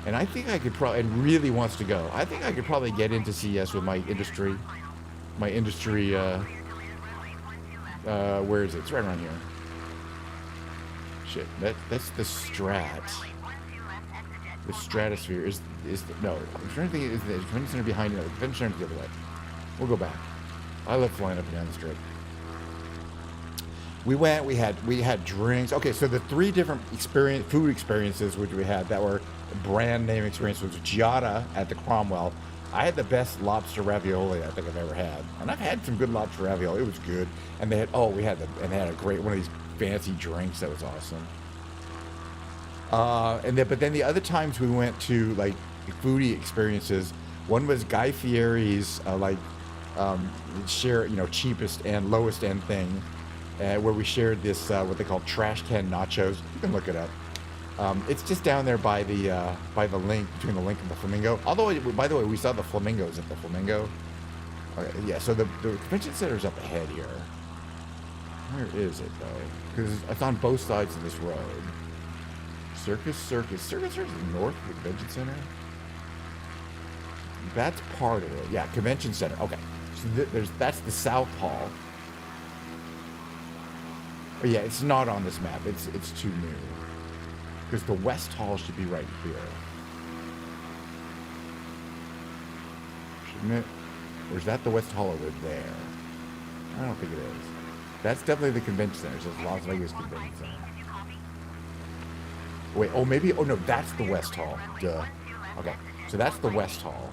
and I think I could and really wants to go. I think I could probably get into CES with my industry. Where is it? It's right around here. Shit, that's the The Stratosphere is no. I'm trying to think. Is the convention center behind it? No, the convention center's the other way. We'll go back. I love flying up and down the strip. We went. We had drinks. Okay, so the 3 different food experiences which we had that were brand name experiences was Giada at the Cromwell. I had the best lobster ravioli I think I've ever had, and I've had some good lobster ravioli. It was good, and they had they had a great one of these fancy drinks that was awesome. But then the other times we went to like foodie experiences. One was Guy Fieri's cheapest and lowest end thing, where we shared this what they call trash can nachos. You can look it up. It's just down there by the link between the link and the Flamingo. Although, by the way, we saw the flamingos at the Flamingo. Okay, yeah. So the convention center's up ahead here. Where is it though? Because it's on both sides of this road. Circus is north of the convention center. That's part of it. Yeah, convention center. Okay, so that's the South Hall. Oh yeah, it's not on this map. It's too new. Because the West Hall should be right here. Shouldn't it? Or is that the West Hall over there? I don't think it is. That's definitely the convention center. It says Las Vegas Convention Center. Wait, no, that's the West Hall. Duh. Okay, so that's the West Hall.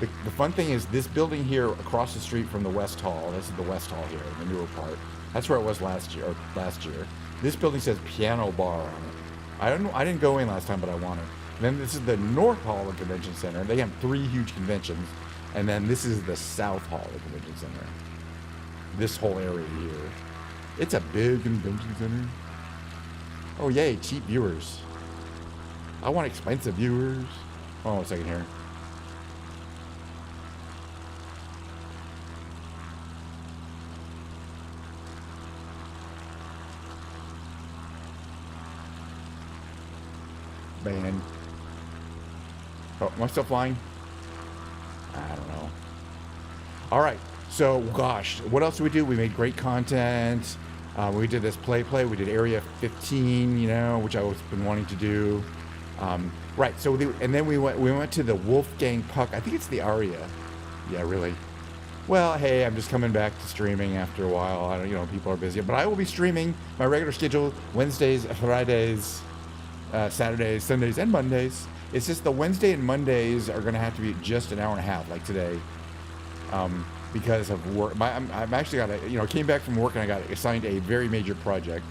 The fun thing is this building here across the street from the West Hall, this is the West Hall here, the newer part. That's where it was last year. This building says Piano Bar on it. I didn't go in last time, but I wanted. And then this is the North Hall of the Convention Center. They have 3 huge conventions. And then this is the South Hall of the Convention Center. This whole area here. It's a big convention center. Oh, yay, cheap viewers. I want expensive viewers. Hold on a second here. Band. Oh, am I still flying? I don't know. All right. So, gosh, what else did we do? We made great content. We did this play. We did Area 15, which I've been wanting to do. Right. So, and then we went to the Wolfgang Puck. I think it's the Aria. Yeah, really. Well, hey, I'm just coming back to streaming after a while. I don't, people are busy, but I will be streaming my regular schedule Wednesdays, Fridays, Saturdays, Sundays, and Mondays. It's just the Wednesday and Mondays are going to have to be just an hour and a half, like today, because of work. I'm actually got came back from work and I got assigned a very major project.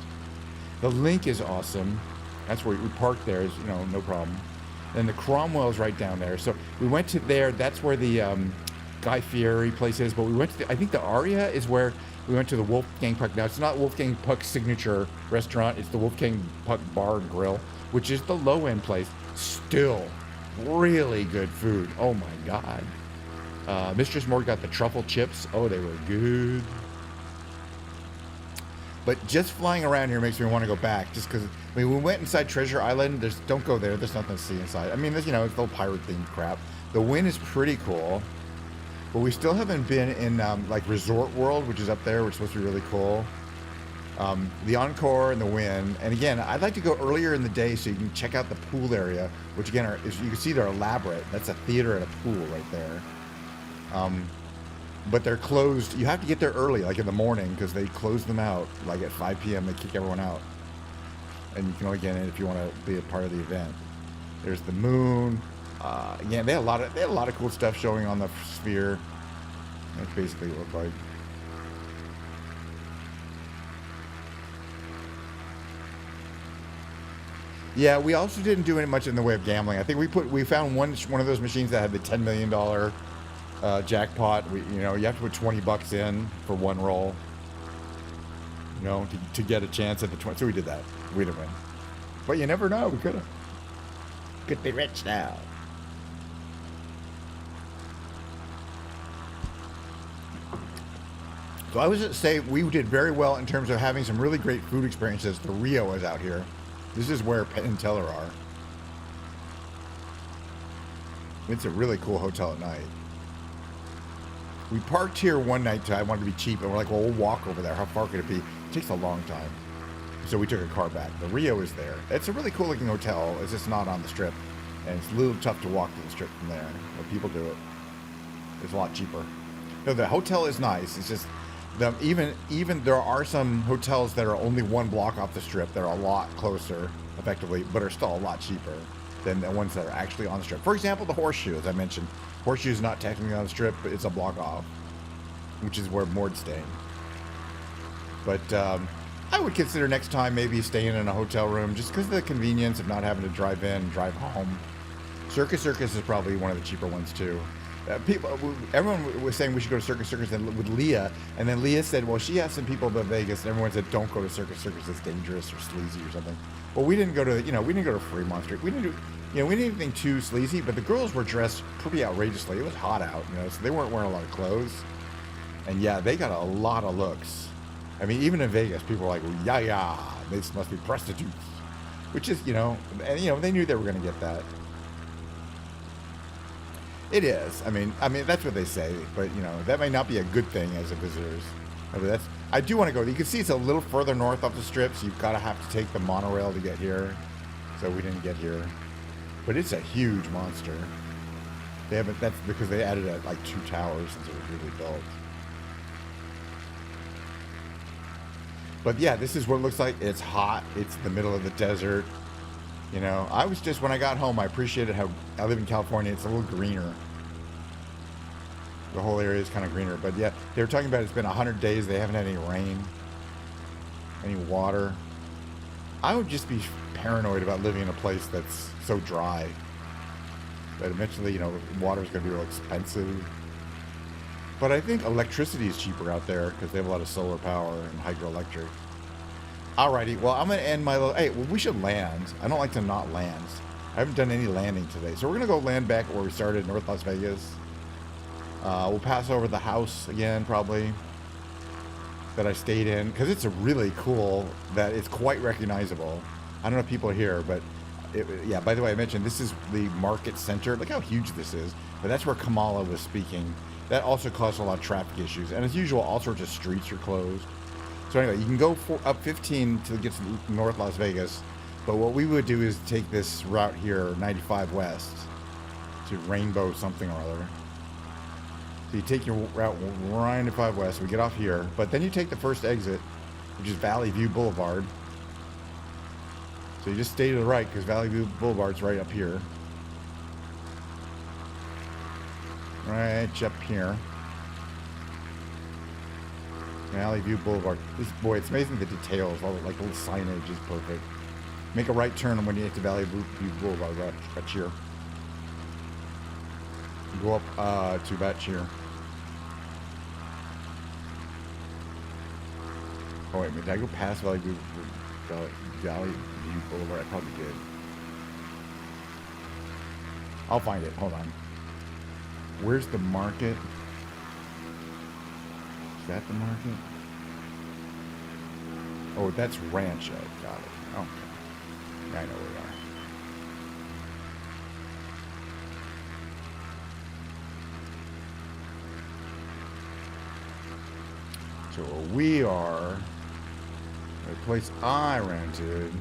The link is awesome. That's where we parked there. Is no problem. And the Cromwell's right down there. So we went to there. That's where the Guy Fieri place is. But we went to I think the Aria is where we went to the Wolfgang Puck. Now it's not Wolfgang Puck's signature restaurant. It's the Wolfgang Puck Bar and Grill, which is the low end place. Still really good food. Oh my God. Mistress Moore got the truffle chips. Oh, they were good. But just flying around here makes me want to go back. Just because, I mean, we went inside Treasure Island. Don't go there. There's nothing to see inside. I mean, there's, it's little pirate themed crap. The Wynn is pretty cool. But we still haven't been in, like, Resort World, which is up there, which is supposed to be really cool. The Encore and the Wynn. And again, I'd like to go earlier in the day so you can check out the pool area, which again, you can see they're elaborate. That's a theater and a pool right there. But they're closed. You have to get there early, like in the morning, because they close them out. Like at 5 p.m., they kick everyone out. And you can only get in if you want to be a part of the event. There's the moon. Again, they had a lot of cool stuff showing on the sphere. That's basically what it looked like. Yeah, we also didn't do any much in the way of gambling. I think we found one of those machines that had the $10 million jackpot. You have to put $20 in for one roll. To get a chance at the 20. So we did that. We didn't win, but you never know. We could have. Could be rich now. So I was say we did very well in terms of having some really great food experiences. The Rio is out here. This is where Penn and Teller are. It's a really cool hotel at night. We parked here one night. I wanted to be cheap, and we're like, well, we'll walk over there. How far could it be? It takes a long time. So we took a car back. The Rio is there. It's a really cool looking hotel. It's just not on the strip. And it's a little tough to walk to the strip from there. But people do it. It's a lot cheaper. No, the hotel is nice. It's just even there are some hotels that are only one block off the strip. They're a lot closer, effectively, but are still a lot cheaper than the ones that are actually on the strip. For example, the Horseshoe, as I mentioned. Horseshoe is not technically on the strip, but it's a block off, which is where Mord's staying. But I would consider next time maybe staying in a hotel room just because of the convenience of not having to drive in, drive home. Circus is probably one of the cheaper ones too. Everyone was saying we should go to Circus with Leah, and then Leah said, well, she has some people about Vegas, and everyone said, don't go to Circus, it's dangerous or sleazy or something. Well, we didn't go to, we didn't go to Fremont Street. We didn't do, we didn't do anything too sleazy, but the girls were dressed pretty outrageously. It was hot out, so they weren't wearing a lot of clothes. And yeah, they got a lot of looks. I mean, even in Vegas, people were like, yeah, these must be prostitutes. Which is, and they knew they were going to get that. It is. I mean, that's what they say, but that may not be a good thing as a visitors. I do want to go. You can see it's a little further north off the strip, so you've got to have to take the monorail to get here. So we didn't get here, but it's a huge monster. That's because they added like 2 towers since it was really built. But yeah, this is what it looks like. It's hot. It's the middle of the desert. I was just, when I got home, I appreciated how I live in California. It's a little greener. The whole area is kind of greener. But yeah, they were talking about it's been 100 days. They haven't had any rain, any water. I would just be paranoid about living in a place that's so dry that eventually, water is going to be real expensive. But I think electricity is cheaper out there because they have a lot of solar power and hydroelectric. Alrighty, well, I'm going to end my little... Hey, well, we should land. I don't like to not land. I haven't done any landing today. So we're going to go land back where we started, North Las Vegas. We'll pass over the house again, probably, that I stayed in. Because it's a really cool... that it's quite recognizable. I don't know if people are here, but... yeah, by the way, I mentioned this is the market center. Look how huge this is. But that's where Kamala was speaking. That also caused a lot of traffic issues. And as usual, all sorts of streets are closed. So anyway, you can go up 15 to get to North Las Vegas, but what we would do is take this route here, 95 West, to Rainbow something or other. So you take your route 95 West, we get off here, but then you take the first exit, which is Valley View Boulevard. So you just stay to the right, because Valley View Boulevard's right up here. Right up here. Valley View Boulevard. Boy, it's amazing the details. All the little signage is perfect. Make a right turn when you get to Valley View Boulevard, right here. Go up to that here. Oh wait a minute, did I go past Valley View Boulevard? I probably did. I'll find it. Hold on. Where's the market? Is that the market? Oh, that's Rancho. Got it. Okay. Yeah, I know where we are. So where we are, the place I rented is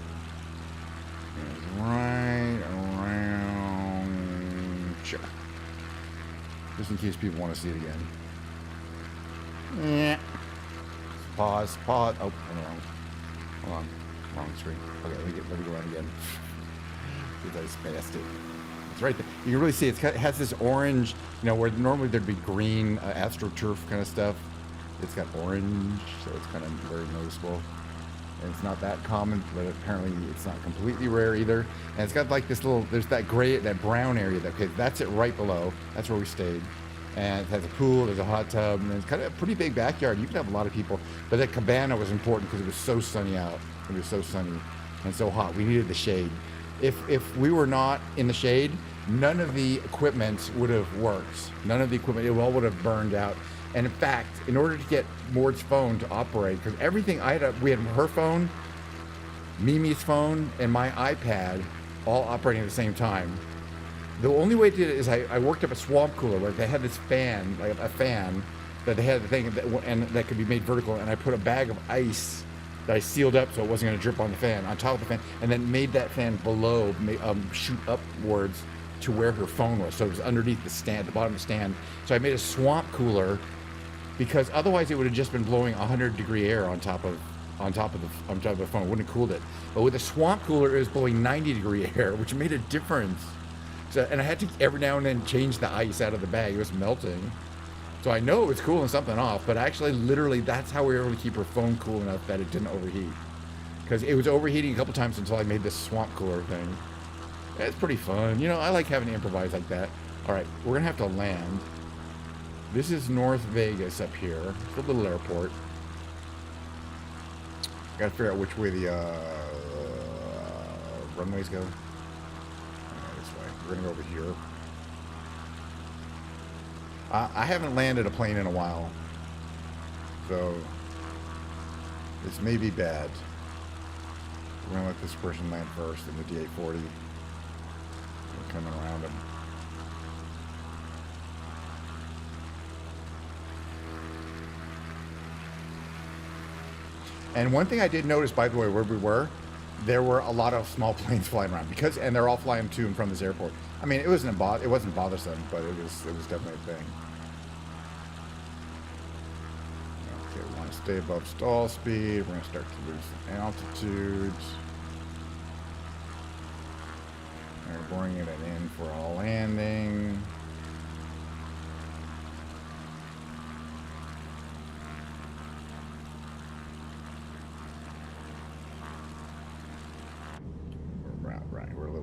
right around here. Just in case people want to see it again. Yeah. Pause. Oh, hold on. Wrong screen. Okay, let me go around again. Because I spaced it. It's right there. You can really see it has this orange, where normally there'd be green AstroTurf kind of stuff. It's got orange, so it's kind of very noticeable. And it's not that common, but apparently it's not completely rare either. And it's got like this there's that brown area. That's it right below. That's where we stayed. And it has a pool, there's a hot tub, and it's kind of a pretty big backyard. You can have a lot of people. But that cabana was important because it was so sunny out. It was so sunny and so hot. We needed the shade. If we were not in the shade, none of the equipment would have worked. None of the equipment, it all would have burned out. And in fact, in order to get Mord's phone to operate, because everything we had her phone, Mimi's phone, and my iPad all operating at the same time. The only way to do it is I worked up a swamp cooler where they had this fan, like a fan, that they had the thing and that could be made vertical, and I put a bag of ice that I sealed up so it wasn't going to drip on the fan, on top of the fan, and then made that fan below shoot upwards to where her phone was, so it was underneath the stand, the bottom of the stand. So I made a swamp cooler because otherwise it would have just been blowing 100-degree air on top of the phone. It wouldn't have cooled it. But with the swamp cooler, it was blowing 90-degree air, which made a difference. So, and I had to every now and then change the ice out of the bag. It was melting. So I know it was cooling something off, but actually, literally, that's how we were able to keep her phone cool enough that it didn't overheat. Because it was overheating a couple times until I made this swamp cooler thing. It's pretty fun. I like having to improvise like that. All right, we're going to have to land. This is North Vegas up here. It's a little airport. Got to figure out which way the runways go. We're gonna go over here. I haven't landed a plane in a while, so this may be bad. We're gonna let this person land first in the D840. We're coming around him. And one thing I did notice, by the way, where we were, there were a lot of small planes flying around and they're all flying to and from this airport. I mean, it wasn't bothersome, but it was definitely a thing. Okay, we want to stay above stall speed. We're going to start to lose altitude. And we're bringing it in for a landing.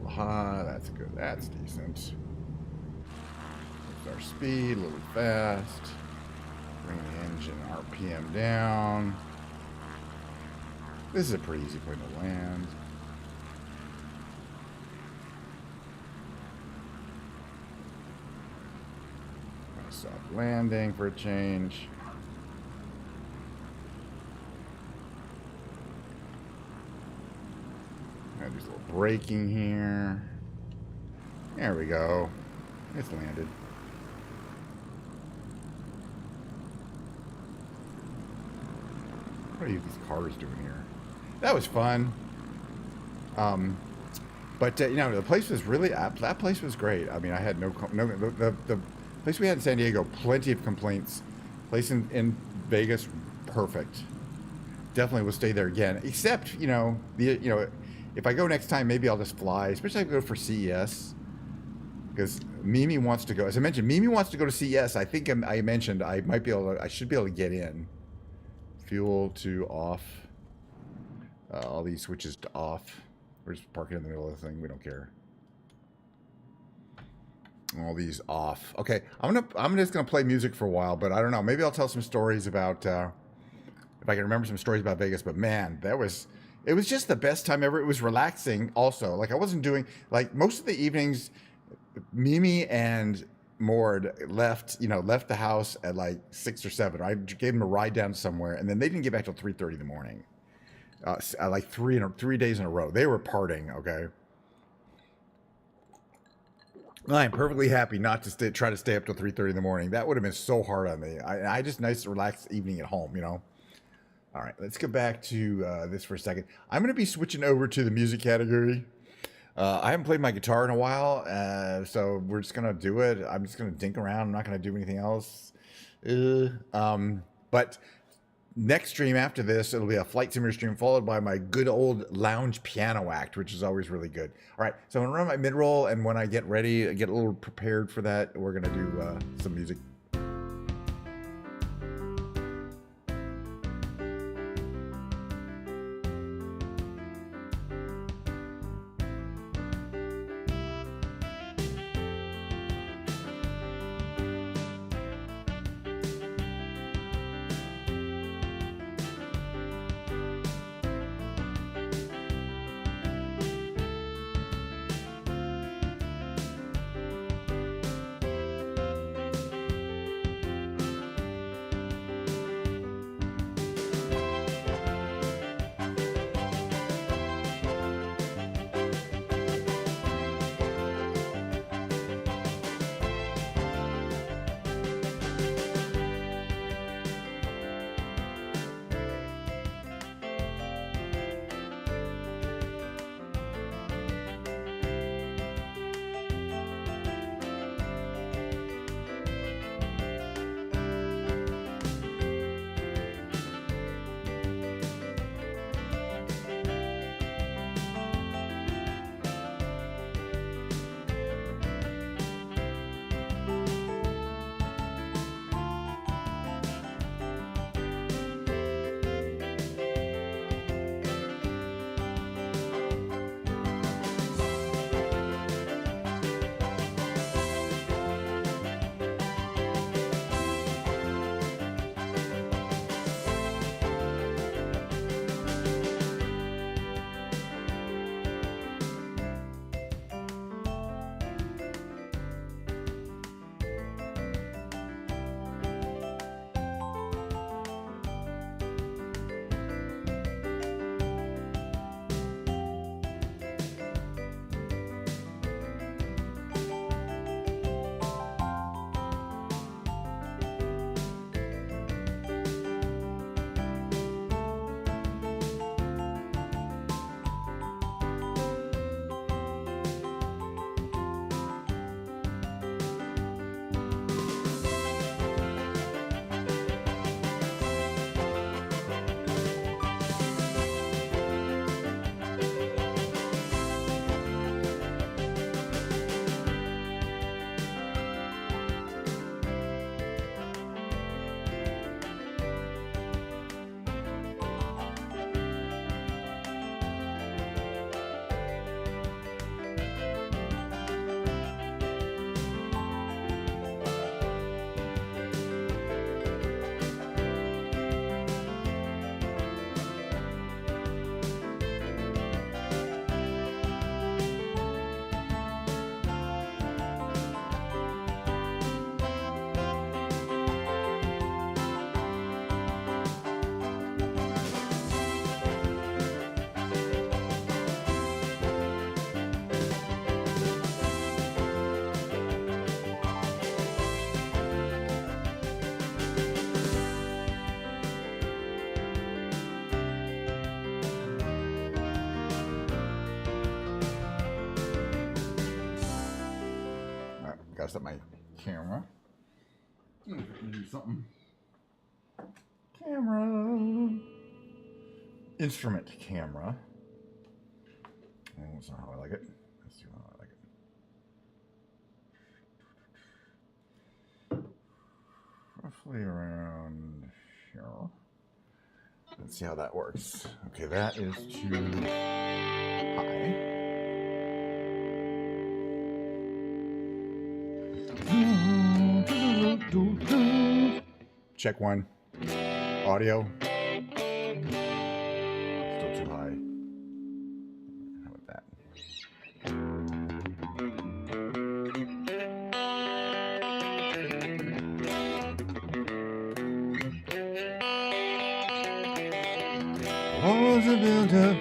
High, that's good, that's decent. There's our speed, a little fast. Bring the engine RPM down. This is a pretty easy plane to land. Soft landing for a change. Gotta do a little braking here. There we go. It's landed. What are these cars doing here? That was fun. But the place was really, that place was great. I mean, I had the place we had in San Diego, plenty of complaints. Place in Vegas, perfect. Definitely will stay there again. Except, if I go next time, maybe I'll just fly, especially if I go for CES. Because Mimi wants to go. As I mentioned, Mimi wants to go to CES. I think I mentioned I should be able to get in. Fuel to off. All these switches to off. We're just parking in the middle of the thing. We don't care. All these off. Okay, I'm just gonna play music for a while, but I don't know. Maybe I'll tell some stories about if I can remember some stories about Vegas. But man, it was just the best time ever. It was relaxing. Also, like I wasn't doing like most of the evenings. Mimi and Mord left the house at like 6 or 7. I gave them a ride down somewhere, and then they didn't get back till 3:30 in the morning. like 3 days in a row. They were partying, okay? I'm perfectly happy not to try to stay up till 3:30 in the morning. That would have been so hard on me. I just nice, relaxed evening at home, you know? All right, let's go back to this for a second. I'm going to be switching over to the music category. I haven't played my guitar in a while, so we're just going to do it. I'm just going to dink around. I'm not going to do anything else. But next stream after this, it'll be a Flight Simulator stream followed by my good old lounge piano act, which is always really good. All right, so I'm going to run my mid-roll, and when I get ready, get a little prepared for that, we're going to do some music. Gotta set my camera. Do something. Camera. Instrument camera. Oh, that's not how I like it. Let's see how I like it. Roughly around here. Let's see how that works. Okay, that is too high. Check one. Audio. Still too high. How about that? Walls are built up,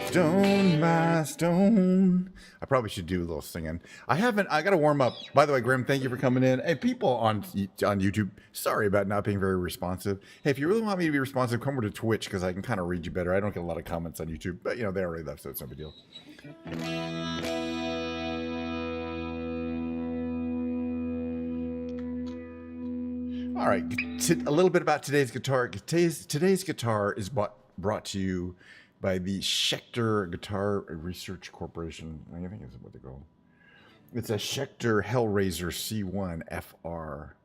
stone by stone. I probably should do a little singing. I got to warm up. By the way, Grim, thank you for coming in. Hey, people on YouTube, sorry about not being very responsive. Hey, if you really want me to be responsive, come over to Twitch because I can kind of read you better. I don't get a lot of comments on YouTube, but they already left, so it's no big deal. All right, a little bit about today's guitar. Today's guitar is brought to you by the Schecter Guitar Research Corporation. I think that's what they call. It's a Schecter Hellraiser C1 FR.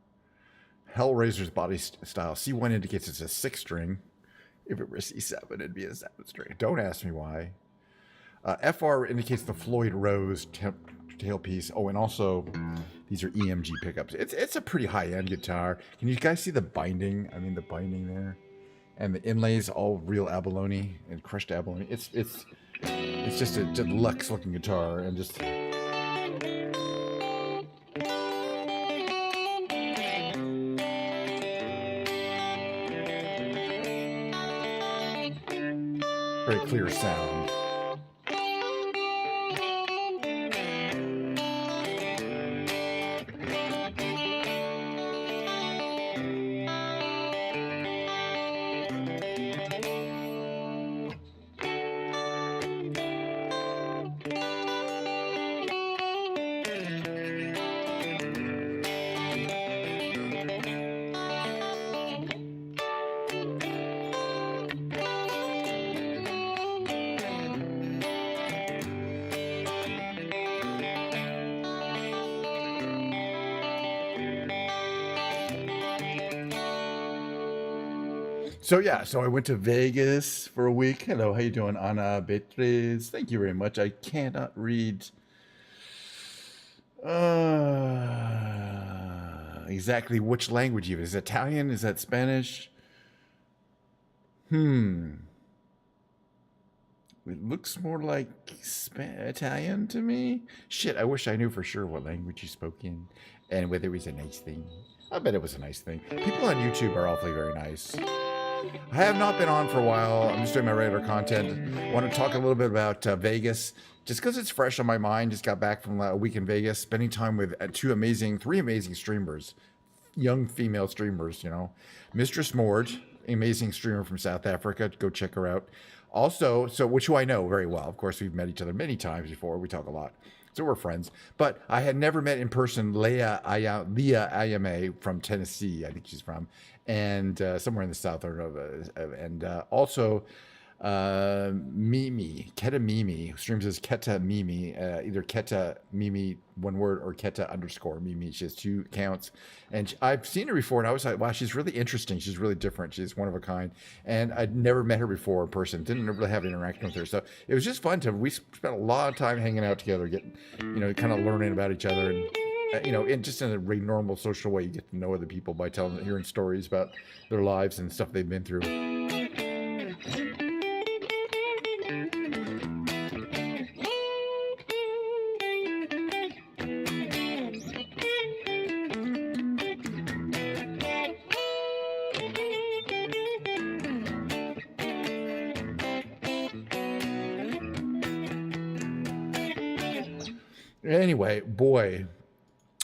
Hellraiser's body style. C1 indicates it's a 6-string. If it were C7, it'd be a 7-string. Don't ask me why. FR indicates the Floyd Rose tailpiece. Oh, and also these are EMG pickups. It's a pretty high-end guitar. Can you guys see the binding? I mean, the binding there. And the inlays, all real abalone and crushed abalone. It's just a luxe looking guitar, and just very clear sound. So I went to Vegas for a week. Hello, how you doing, Ana Beatriz? Thank you very much. I cannot read exactly which language even. Is it Italian? Is that Spanish? It looks more like Italian to me. Shit, I wish I knew for sure what language you spoke in and whether it was a nice thing. I bet it was a nice thing. People on YouTube are awfully very nice. I have not been on for a while. I'm just doing my regular content. I want to talk a little bit about Vegas, just because it's fresh on my mind. Just got back from a week in Vegas, spending time with three amazing streamers, young female streamers. Mistress Mord, amazing streamer from South Africa. Go check her out. Also, which I know very well. Of course, we've met each other many times before. We talk a lot. So we're friends. But I had never met in person Leah Ayame from Tennessee, I think she's from, and somewhere in the south. And also Mimi, Keta Mimi, who streams as Keta Mimi, either Keta Mimi, one word, or Keta _ Mimi. She has 2 accounts. And I've seen her before, and I was like, wow, she's really interesting. She's really different. She's one of a kind. And I'd never met her before in person. Didn't really have an interaction with her. So it was just fun we spent a lot of time hanging out together, getting, kind of learning about each other. And, just in a really normal social way, you get to know other people by hearing stories about their lives and stuff they've been through. Anyway, boy,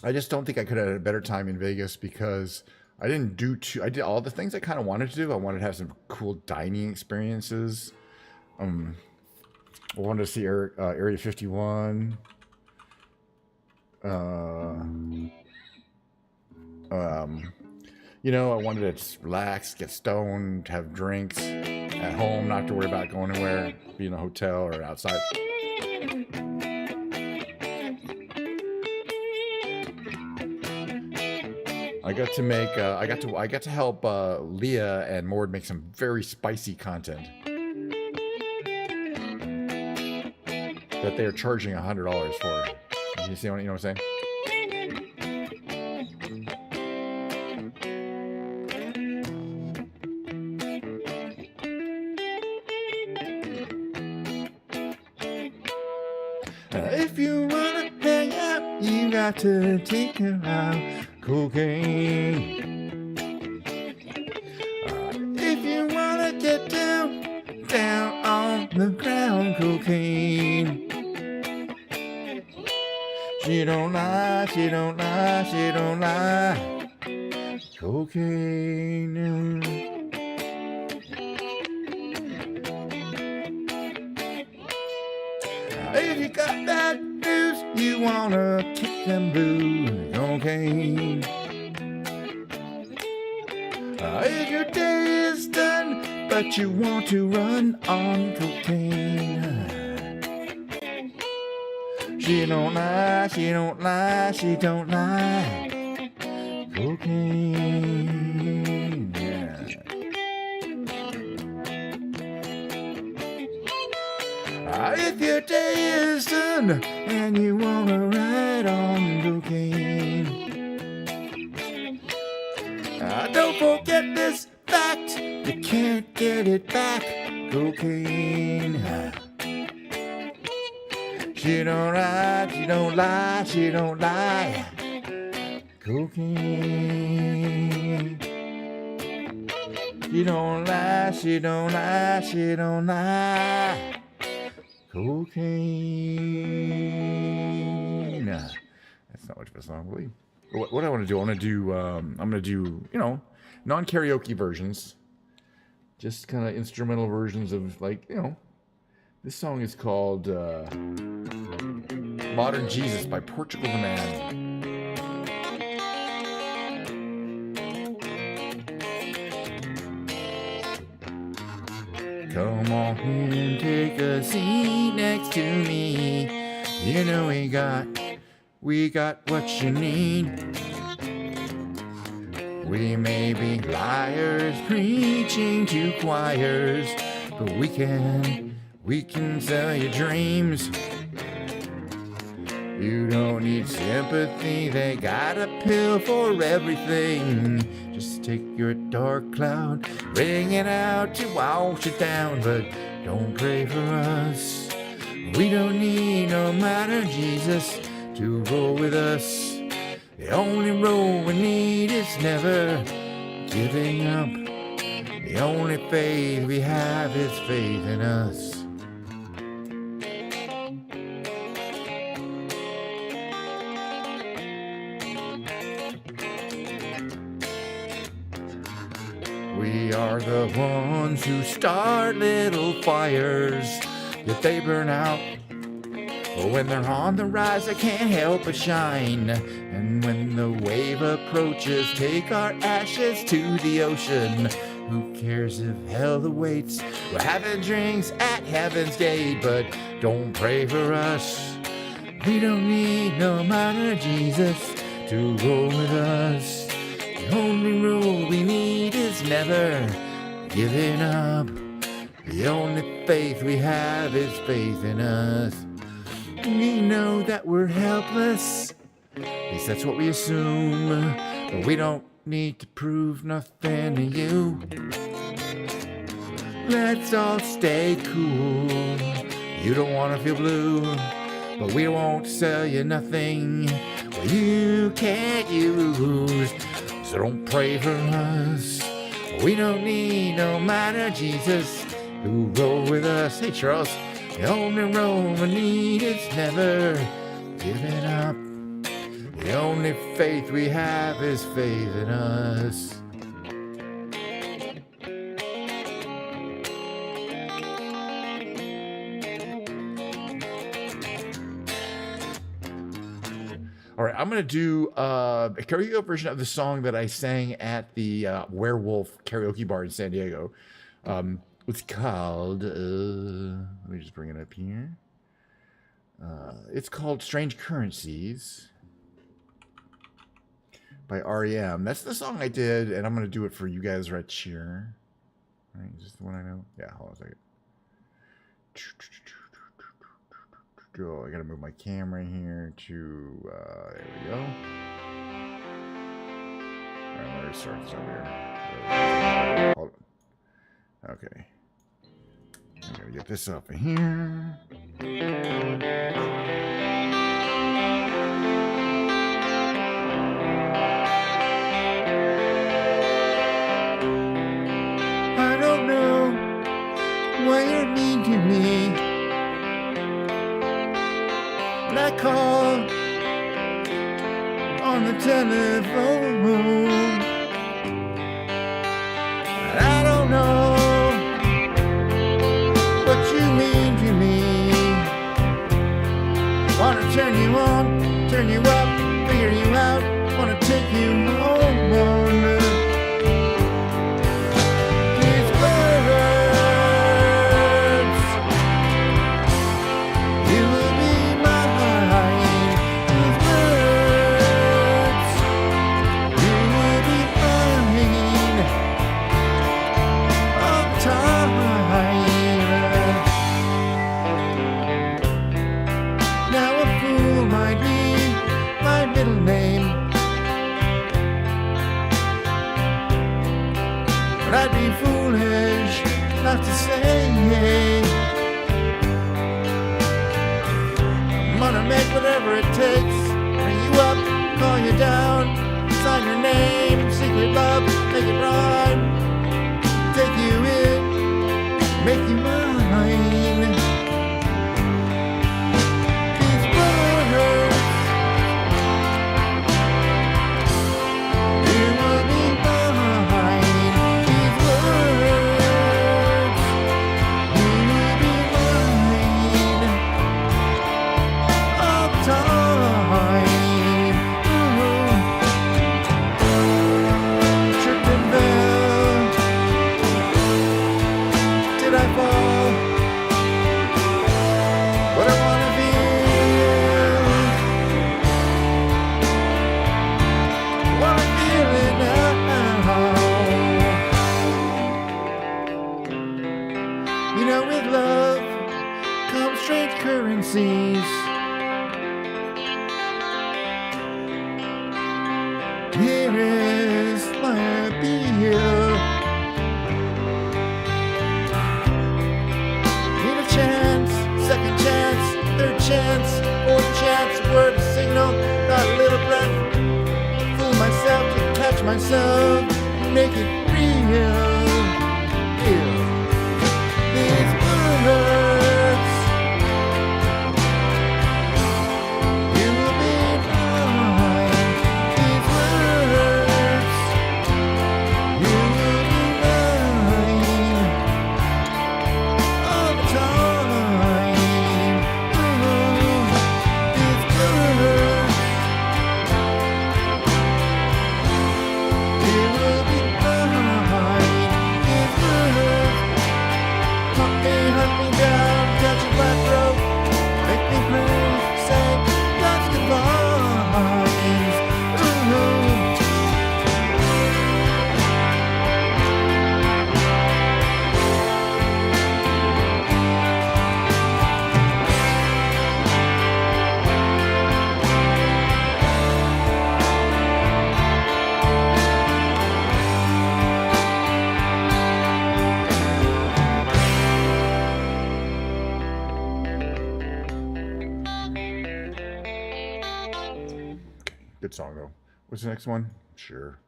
I just don't think I could have had a better time in Vegas because I did all the things I kind of wanted to do. I wanted to have some cool dining experiences. I wanted to see Area 51. I wanted to just relax, get stoned, have drinks at home, not to worry about going anywhere, be in a hotel or outside. I got to help Leah and Mord make some very spicy content that they are charging $100 for. You see what I'm saying? If you wanna hang out, you got to take her out. Cocaine. If you wanna get down, don't lie, she don't lie, she don't lie. Cocaine. If you got that news, you wanna kick them blues. Cocaine. If your day is done, but you want to run on cocaine. She don't lie, she don't lie, she don't lie. Cocaine, yeah. If your day is done and you wanna ride on cocaine, don't forget this fact, you can't get it back. Cocaine. She don't lie, she don't lie, she don't lie. Cocaine. She don't lie, she don't lie, she don't lie. Cocaine. That's not much of a song, really. What I want to do, I'm gonna do, non-karaoke versions. Just kind of instrumental versions of, this song is called Modern Jesus by Portugal the Man. Come on and take a seat next to me. You know we got what you need. We may be liars preaching to choirs, but we can sell your dreams. You don't need sympathy, they got a pill for everything. Just take your dark cloud, bring it out to wash it down, but don't pray for us. We don't need no minor Jesus to roll with us. The only role we need is never giving up. The only faith we have is faith in us. We are the ones who start little fires, yet they burn out. But when they're on the rise, they can't help but shine. And when the wave approaches, take our ashes to the ocean. Who cares if hell awaits? We're having drinks at heaven's gate, but don't pray for us. We don't need no minor Jesus to roll with us. The only rule we need is never giving up. The only faith we have is faith in us. We know that we're helpless, at least that's what we assume, but we don't need to prove nothing to you. Let's all stay cool. You don't want to feel blue, but we won't sell you nothing well, you can't use. So don't pray for us. We don't need no minor Jesus who roll with us. Hey Charles, the only role we need is never giving up. The only faith we have is faith in us. All right, I'm going to do a karaoke version of the song that I sang at the Werewolf Karaoke Bar in San Diego. It's called, let me just bring it up here. It's called Strange Currencies by R.E.M. That's the song I did, and I'm going to do it for you guys right here. All right, is this the one I know? Yeah, hold on a second. Oh, I gotta move my camera here to, there we go. All right, let me start this over here. Hold on. Okay. I'm gonna get this up here. I don't know what you mean to me. I call telephone. I don't know what you mean to me. Wanna turn you on, turn you up, figure you out. Wanna take you home on these words. You will be mine. These words. You will be mine. All the time. Now a fool might be my middle name, but I'd be foolish not to say I'm gonna make whatever it takes. Bring you up, call you down, sign your name, secret love, make it rhyme. Take you in, make you mine. These words, you will be mine. These words, you will be mine. All the time. Ooh. Tripped and fell. Did I fall? What I wanna feel. Wanna feel it now. You know, with love comes strange currencies. Here is my appeal. Need a chance, second chance, third chance, fourth chance, word, a signal, got a little breath. Fool myself to catch myself, make it real. These words, you will be mine. These words, you will be mine. All the time. Ooh, these words, you will be mine. These words, hunt me down, catch a black rope, make me move, say God's goodbyes. Ooh. Good song though. What's the next one? Sure.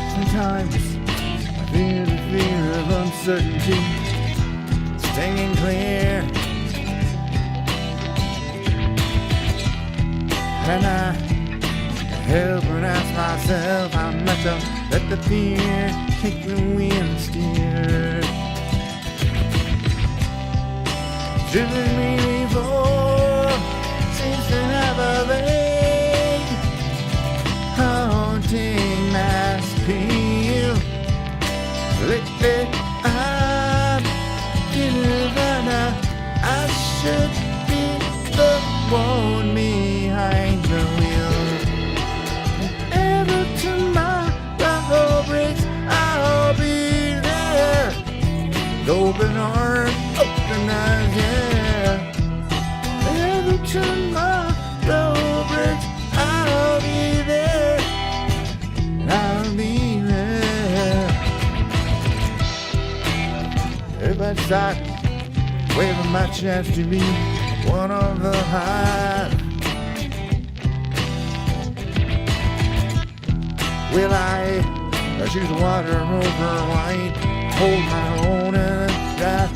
Sometimes I feel the fear of uncertainty stinging clear, and I help and ask myself how much I'll let the fear take the wheel and steer. Driven me before seems to have a vague haunting mass appeal. Lately I'm feeling that I should be the one behind the wheel. And every tomorrow breaks, I'll be there. With open arms, open eyes, yeah. Every tomorrow breaks, I'll be there. I'll be there. Everybody's silent, waving my chance to be one of the hive. Will I choose water over white? Hold my own and die.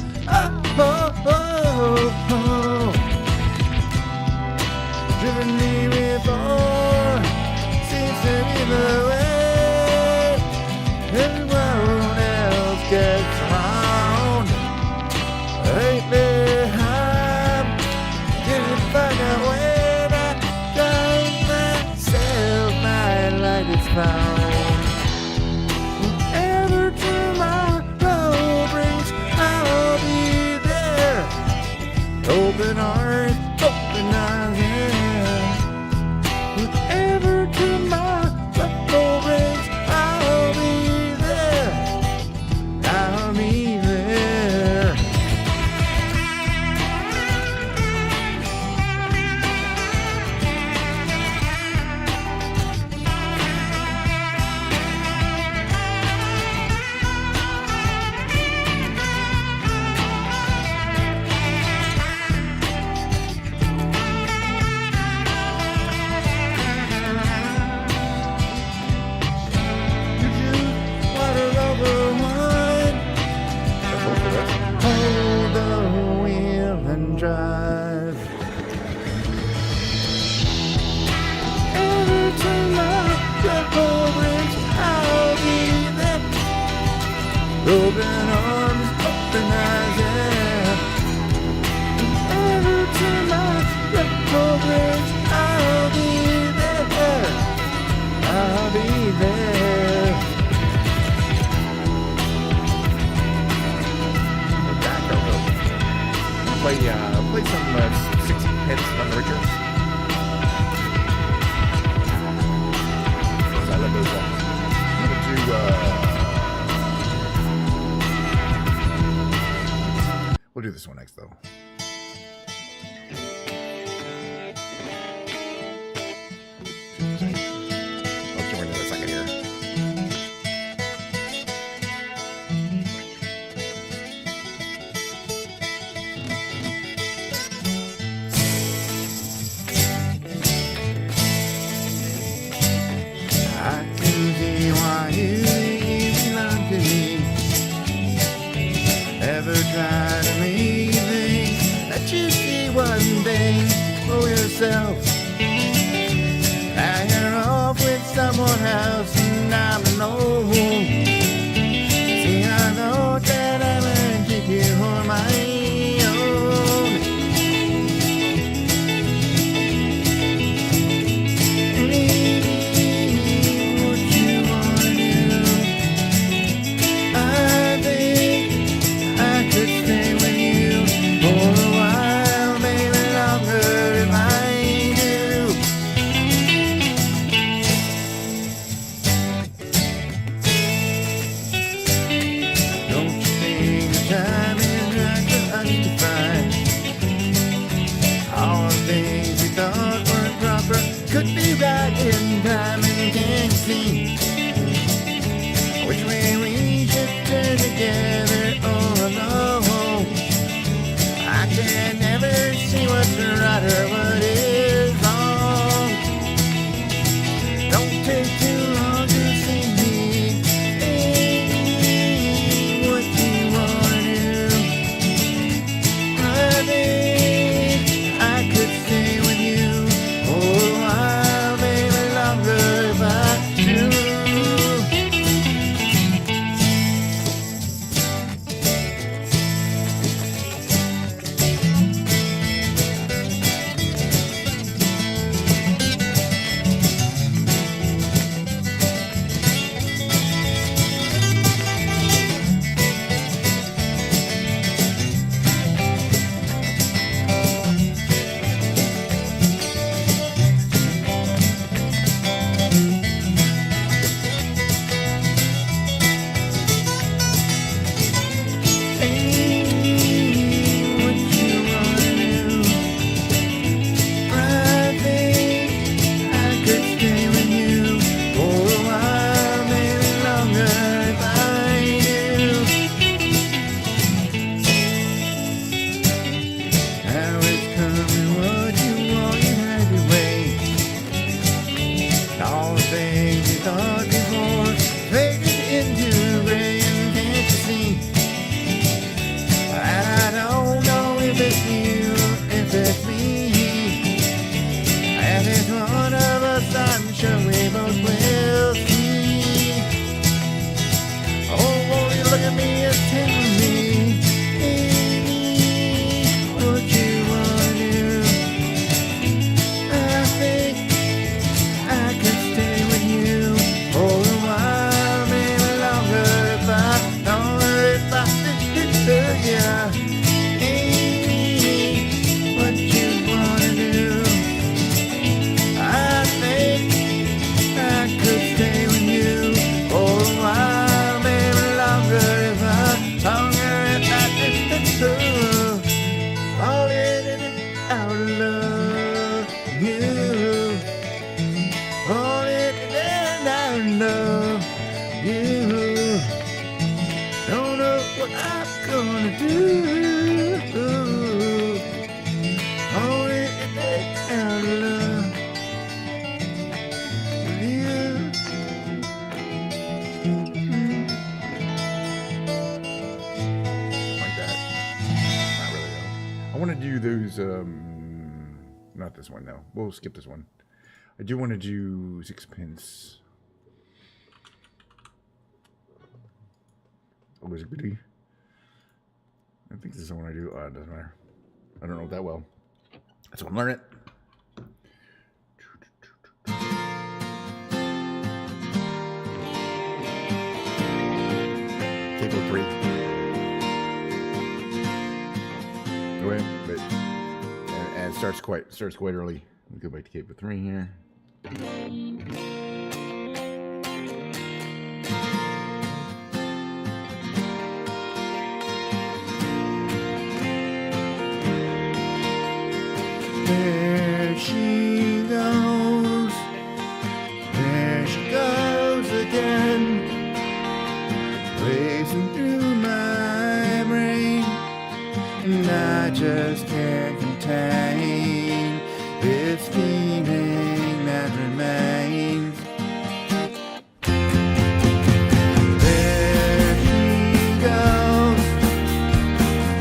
Driven me before, seems to be the way. Everyone else gets around. Lately, I'm didn't find out when I drive myself, my light is found. Whatever tomorrow brings, I'll be there. Open heart, open eyes, yeah. Whatever tomorrow brings, I'll be there. I'll be there. Water over wine. Hold the wheel and drive. Every time I get brings, I'll be there. Open arms, open eyes, yeah. Every time I get brings, I'll be there. I'll be there. Play some 60 hits on the Richards. I love those songs. I'm gonna do, we'll do this one next though. I'll join in a second here. I can see why you belong to me. Ever try to make things that you see one thing for yourself? Now you're off with someone else and I'm alone. See, I know that I'm gonna keep you on my own. What you wanna do? I think I could stay with you for a while, maybe longer if I I want to do those, not this one, no. We'll skip this one. I do want to do Sixpence. Always goodie. I think this is the one I do. It doesn't matter. I don't know it that well. That's what I'm learning. Table 3. Wait, but and it starts quite early. We'll go back to capo 3 here. There she goes again, racing through my brain, and I just can't contain this feeling that remains.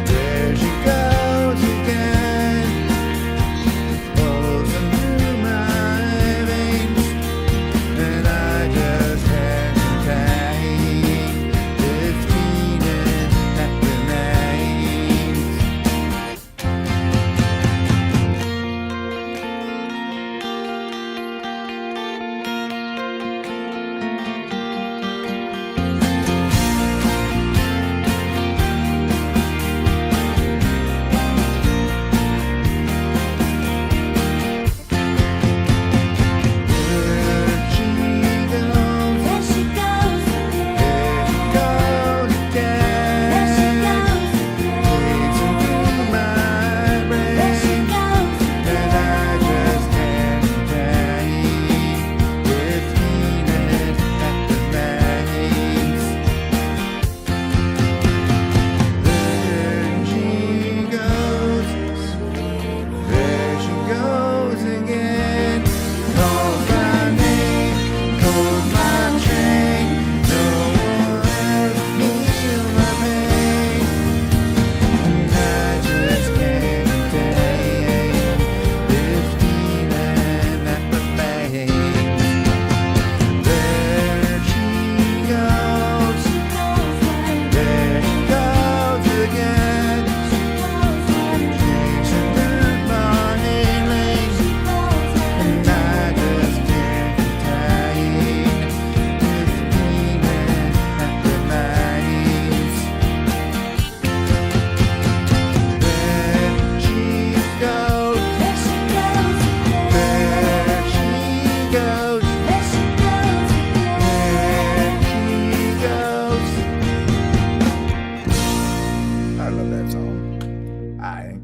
There she goes again, pulsing through my veins, and I just can't contain this feeling that remains.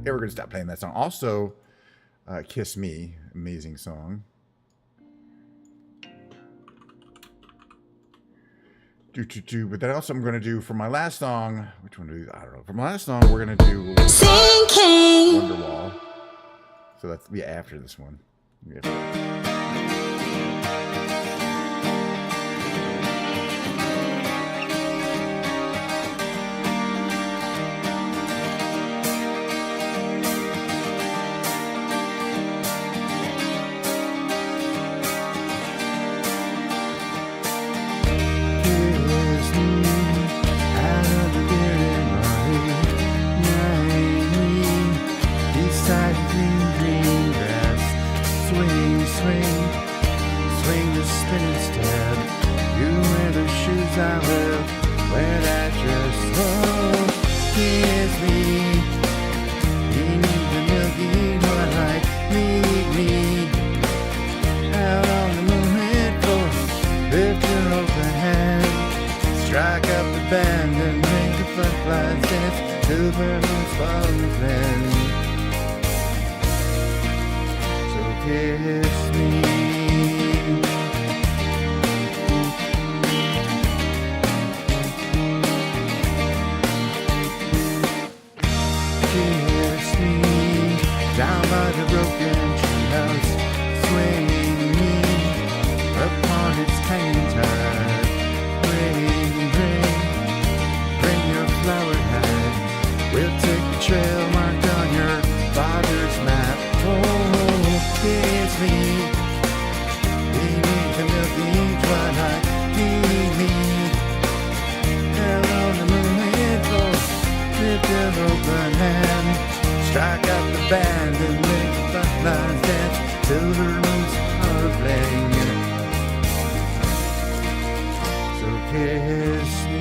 Ever gonna stop playing that song. Also, Kiss Me, amazing song. But then also I'm gonna do for my last song. Which one do I don't know. For my last song, we're gonna do Wonderwall. So that's after this one. Swing the spinning step. You wear the shoes I will wear that dress. Oh, kiss me. Beneath the milky moonlight, meet me out on the moonlit floor. Lift your open hand, strike up the band and make the fireflies dance. Silver moon's falling. So kiss me. hanging tight. Bring your flower hat. We'll take the trail marked on your father's map. Oh, kiss me beneath the milky twilight. Lead me out on the moonlit floor. Lift your open hand. Strike out the band and make the butterflies dance. Silver notes are playing. So kiss me.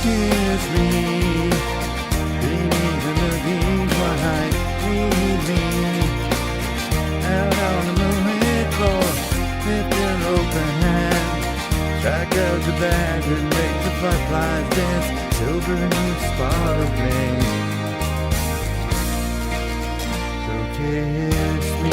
Kiss me beneath the looking twilight. Lead me out on the moonlit floor. Lift your open hand. Strike out the band and make the fireflies dance. Silver and sparkling. So kiss me.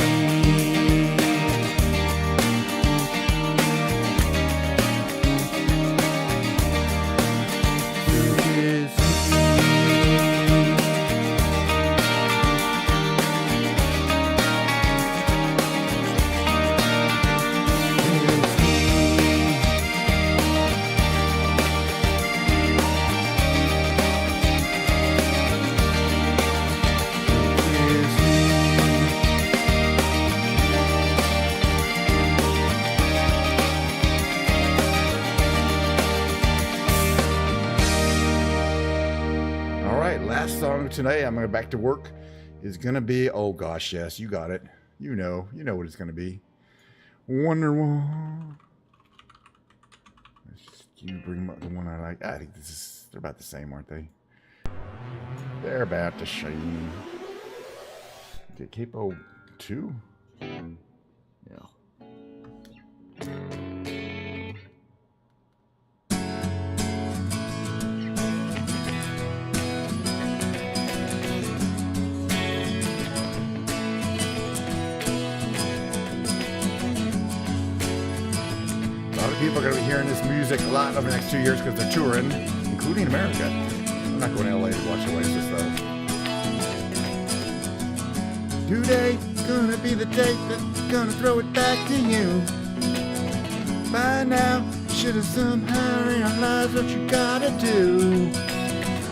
Last song tonight, I'm going back to work, is going to be, oh gosh, yes, you got it. You know what it's going to be. Wonderwall. You bring up the one I like. I think they're about the same, aren't they? They're about the same. Okay, Capo 2? Yeah. People are going to be hearing this music a lot over the next 2 years because they're touring, including America. I'm not going to LA to watch Oasis though. Today's gonna be the day that's gonna throw it back to you. By now, should have somehow realized what you gotta do.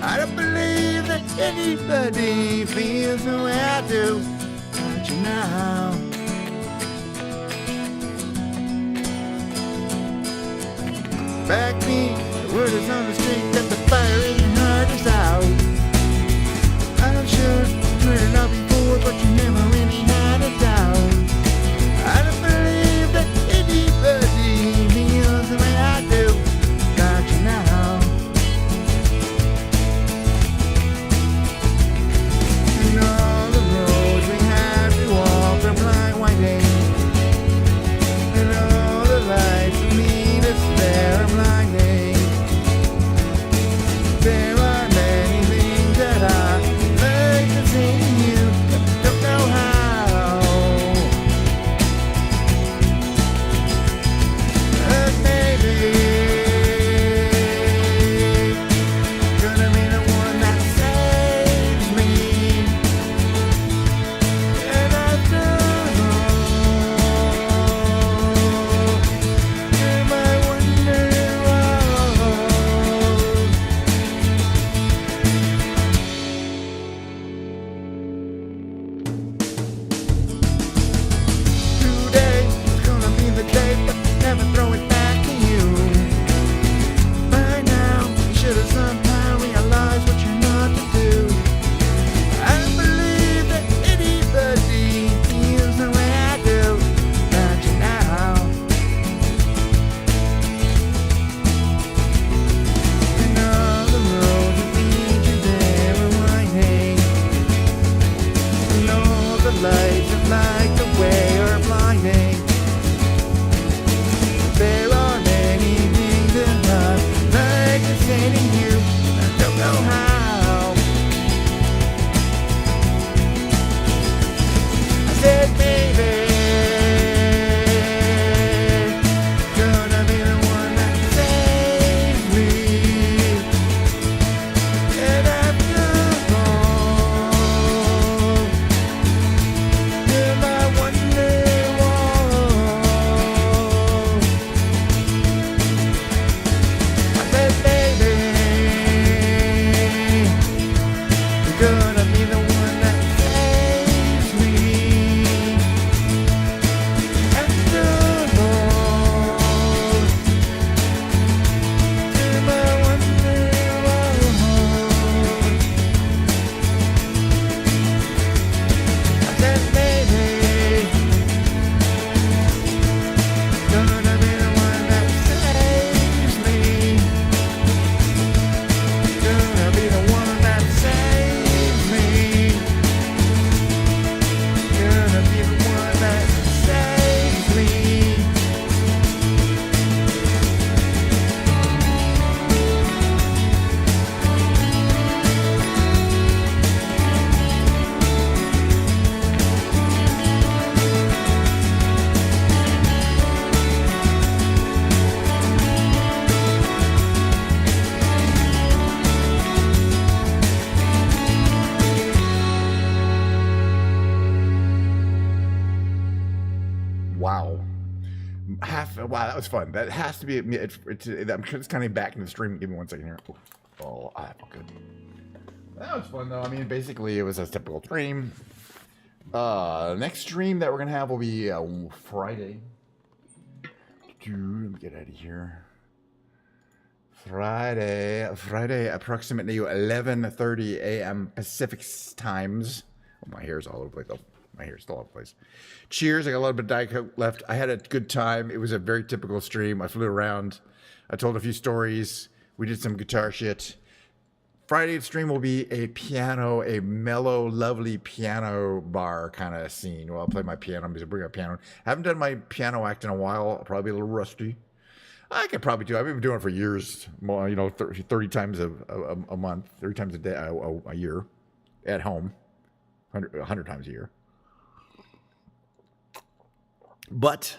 I don't believe that anybody feels the way I do about you now. Back me, the word is on the street that the fire in your heart is out. I'm sure you heard it all before, but you never really had a doubt. I don't believe that anybody feels the way I do about you now. And all the roads we have to walk are blind winding, and all the lights that lead us there are blinding. wow, that was fun. That has to be. I'm just kind of back into the stream. Give me 1 second here. Oh, that felt good. That was fun though. I mean, basically, it was a typical stream. Next stream that we're gonna have will be Friday. Let me get out of here. Friday, approximately 11:30 a.m. Pacific times. Oh, my hair's all over the place. Oh, my hair's still all over the place. Cheers! I got a little bit of Diet Coke left. I had a good time. It was a very typical stream. I flew around. I told a few stories. We did some guitar shit. Friday's stream will be a mellow, lovely piano bar kind of scene. Well, I'll play my piano music, bring a piano. I haven't done my piano act in a while. I'll probably be a little rusty. I could probably do it. I've been doing it for years, more, 30 times a month, 30 times a day, a year at home, 100 times a year. But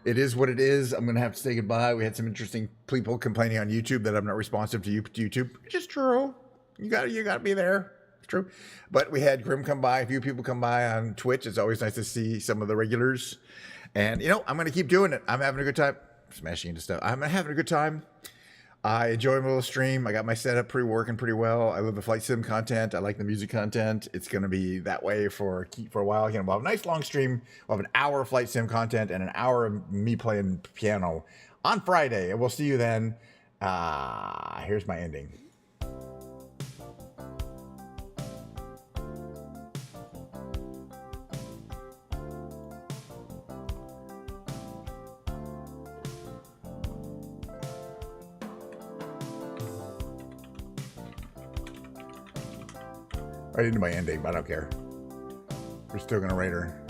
it is what it is. I'm going to have to say goodbye. We had some interesting people complaining on YouTube that I'm not responsive to YouTube, which is true. You got to be there. It's true. But we had Grim come by, a few people come by on Twitch. It's always nice to see some of the regulars. And, I'm going to keep doing it. I'm having a good time. Smashing into stuff. I'm having a good time. I enjoy my little stream. I got my setup working pretty well. I love the flight sim content. I like the music content. It's going to be that way for a while. We'll have a nice long stream. We'll have an hour of flight sim content and an hour of me playing piano on Friday. And we'll see you then. Here's my ending. I didn't do my ending, but I don't care. We're still gonna rate her.